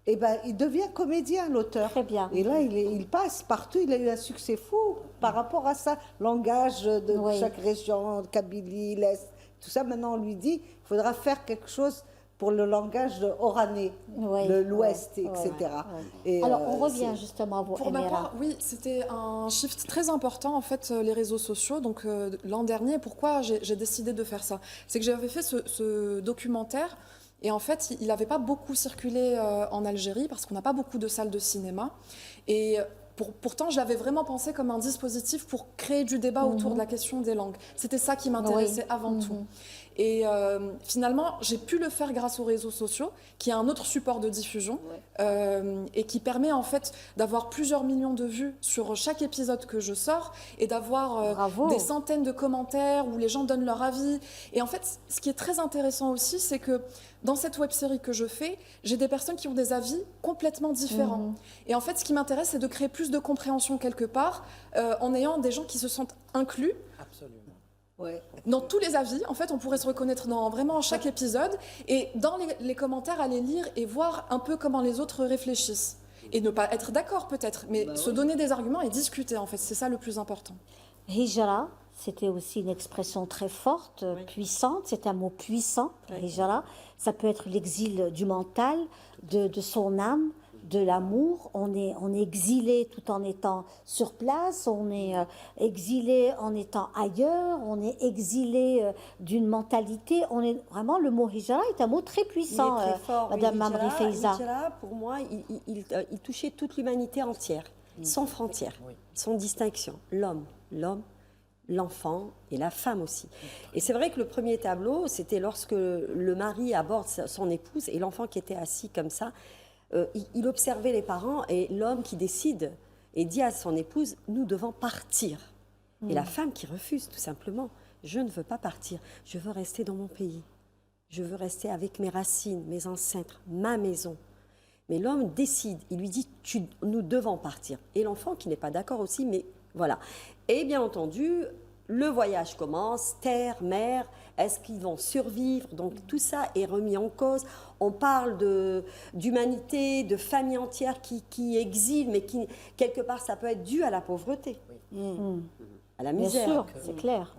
et ben il devient comédien, l'auteur. Très bien. Et là, il passe partout. Il a eu un succès fou par rapport à ça. Langage de Oui. chaque région, Kabylie, l'Est, tout ça. Maintenant, on lui dit il faudra faire quelque chose pour le langage oranais, Oui. l'Ouest, Oui. etc. Et, Alors, on revient c'est- justement à vous, Pour ma Emira. part, oui, c'était un shift très important en fait, les réseaux sociaux. Donc l'an dernier, pourquoi j'ai décidé de faire ça? C'est que j'avais fait ce documentaire et en fait, il n'avait pas beaucoup circulé en Algérie parce qu'on n'a pas beaucoup de salles de cinéma. Et pourtant, je l'avais vraiment pensé comme un dispositif pour créer du débat autour de la question des langues. C'était ça qui m'intéressait avant tout. Et finalement, j'ai pu le faire grâce aux réseaux sociaux, qui est un autre support de diffusion et qui permet en fait d'avoir plusieurs millions de vues sur chaque épisode que je sors et d'avoir Bravo. des centaines de commentaires où les gens donnent leur avis. Et en fait, ce qui est très intéressant aussi, c'est que dans cette web-série que je fais, j'ai des personnes qui ont des avis complètement différents. Et en fait, ce qui m'intéresse, c'est de créer plus de compréhension quelque part en ayant des gens qui se sentent inclus. Absolument. Ouais. Dans tous les avis, en fait, on pourrait se reconnaître dans vraiment chaque épisode et dans les commentaires, aller lire et voir un peu comment les autres réfléchissent. Et ne pas être d'accord peut-être, mais se donner des arguments et discuter, en fait, c'est ça le plus important. Hijra, c'était aussi une expression très forte, puissante, c'est un mot puissant, hijra. Ça peut être l'exil du mental, de son âme, de l'amour. On est exilé tout en étant sur place, on est exilé en étant ailleurs, on est exilé d'une mentalité. On est vraiment, le mot hijra est un mot très puissant, Il est très fort, Madame oui, Mamri Feiza. Hijra, pour moi, il touchait toute l'humanité entière, sans frontières, sans distinction. L'homme, l'enfant et la femme aussi. Et c'est vrai que le premier tableau, c'était lorsque le mari aborde son épouse et l'enfant qui était assis comme ça, il observait les parents et l'homme qui décide et dit à son épouse, nous devons partir. Et la femme qui refuse tout simplement, je ne veux pas partir, je veux rester dans mon pays. Je veux rester avec mes racines, mes ancêtres, ma maison. Mais l'homme décide, il lui dit, nous devons partir. Et l'enfant qui n'est pas d'accord aussi, mais voilà. Et bien entendu, le voyage commence, terre, mer, est-ce qu'ils vont survivre? Donc tout ça est remis en cause. On parle d'humanité, de familles entières qui exilent, mais qui, quelque part, ça peut être dû à la pauvreté, à la Bien misère, sûr, c'est clair.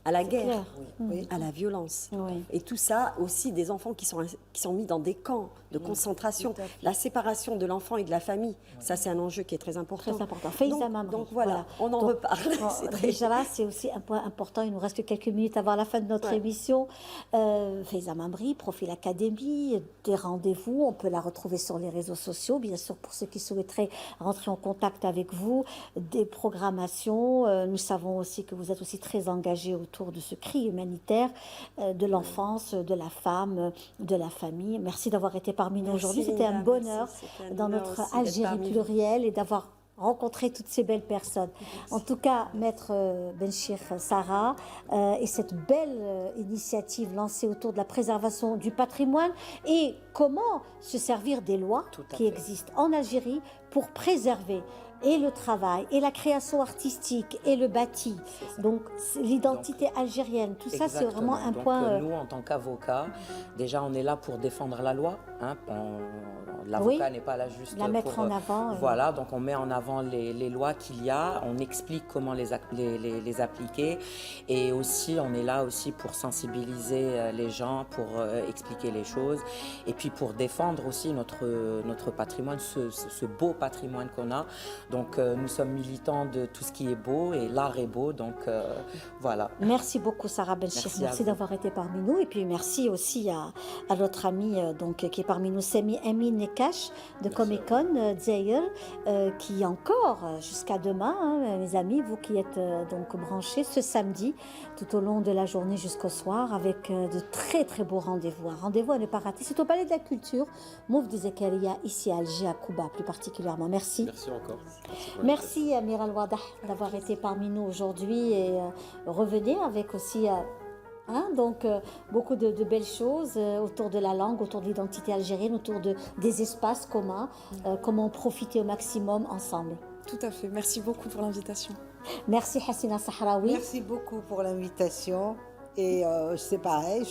à la C'est guerre, clair. à la violence. Oui. Et tout ça aussi des enfants qui sont mis dans des camps de concentration. La séparation de l'enfant et de la famille, ça c'est un enjeu qui est très important. Très important. Feiza Mamri. Donc voilà, on en reparle. C'est très- Déjà, c'est aussi un point important. Il nous reste que quelques minutes avant la fin de notre émission. Feiza Mamri, Profil Academy, des rendez-vous. On peut la retrouver sur les réseaux sociaux, bien sûr, pour ceux qui souhaiteraient rentrer en contact avec vous. Des programmations. Nous savons aussi que vous êtes aussi très engagé autour de ce cri humanitaire de l'enfance, de la femme, de la famille. Merci d'avoir été parmi nous Merci, aujourd'hui. C'était un Linda. bonheur Merci, c'était un dans honneur notre aussi d'être Algérie parmi vous. plurielle et d'avoir rencontré toutes ces belles personnes. En tout cas, Maître Benchir Sarah et cette belle initiative lancée autour de la préservation du patrimoine et comment se servir des lois Tout à qui fait. existent en Algérie pour préserver et le travail, et la création artistique, et le bâti. Donc, c'est l'identité algérienne, tout ça, c'est vraiment un Donc, point... nous, en tant qu'avocats, déjà, on est là pour défendre la loi. Hein. L'avocat Oui, n'est pas là juste la mettre pour... en avant. Voilà, donc on met en avant les lois qu'il y a, on explique comment les appliquer. Et aussi, on est là aussi pour sensibiliser les gens, pour expliquer les choses. Et puis pour défendre aussi notre patrimoine, ce beau patrimoine qu'on a. Donc nous sommes militants de tout ce qui est beau et l'art est beau, donc voilà. Merci beaucoup Sarah Benchir, Merci à merci vous. d'avoir été parmi nous et puis merci aussi à notre ami donc, qui est parmi nous, Semi Amin Nekash de Comic Con Zaire, qui encore jusqu'à demain, hein, mes amis, vous qui êtes donc branchés ce samedi tout au long de la journée jusqu'au soir avec de très très beaux rendez-vous. Un rendez-vous à ne pas rater, c'est au Palais de la Culture, Mouf de Zakaria, ici à Alger, à Kouba plus particulièrement. Merci. Merci encore. Merci Amir Al-Wadah d'avoir été parmi nous aujourd'hui et revenez avec aussi donc beaucoup de belles choses autour de la langue, autour de l'identité algérienne, autour des espaces communs, comment profiter au maximum ensemble. Tout à fait. Merci beaucoup pour l'invitation. Merci Hassina Sahraoui. Merci beaucoup pour l'invitation. Et c'est pareil,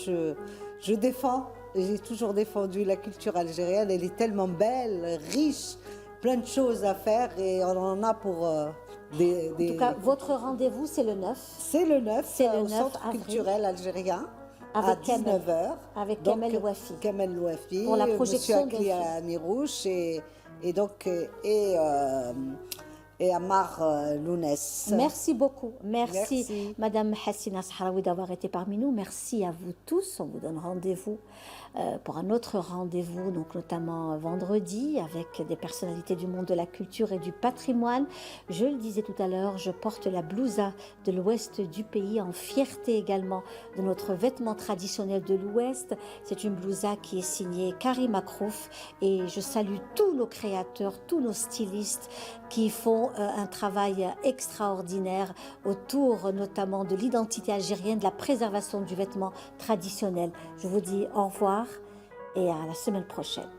je défends, et j'ai toujours défendu la culture algérienne. Elle est tellement belle, riche, plein de choses à faire et on en a pour En tout cas, votre rendez-vous, c'est le 9 C'est le 9, C'est le au 9 Centre avril. culturel algérien, à avec Kamel, 19h. avec Donc, Kamel Ouafi. Kamel Ouafi, Pour la projection Monsieur d'un Akli film. Amirouche et Amar Lounès. Merci beaucoup. Merci, Merci. Madame Hassina Sahraoui d'avoir été parmi nous. Merci à vous tous. On vous donne rendez-vous pour un autre rendez-vous, donc notamment vendredi, avec des personnalités du monde de la culture et du patrimoine. Je le disais tout à l'heure, je porte la blousa de l'ouest du pays en fierté également de notre vêtement traditionnel de l'ouest. C'est une blousa qui est signée Karim Akrouf et je salue tous nos créateurs, tous nos stylistes qui font un travail extraordinaire autour notamment de l'identité algérienne, de la préservation du vêtement traditionnel. Je vous dis au revoir et à la semaine prochaine.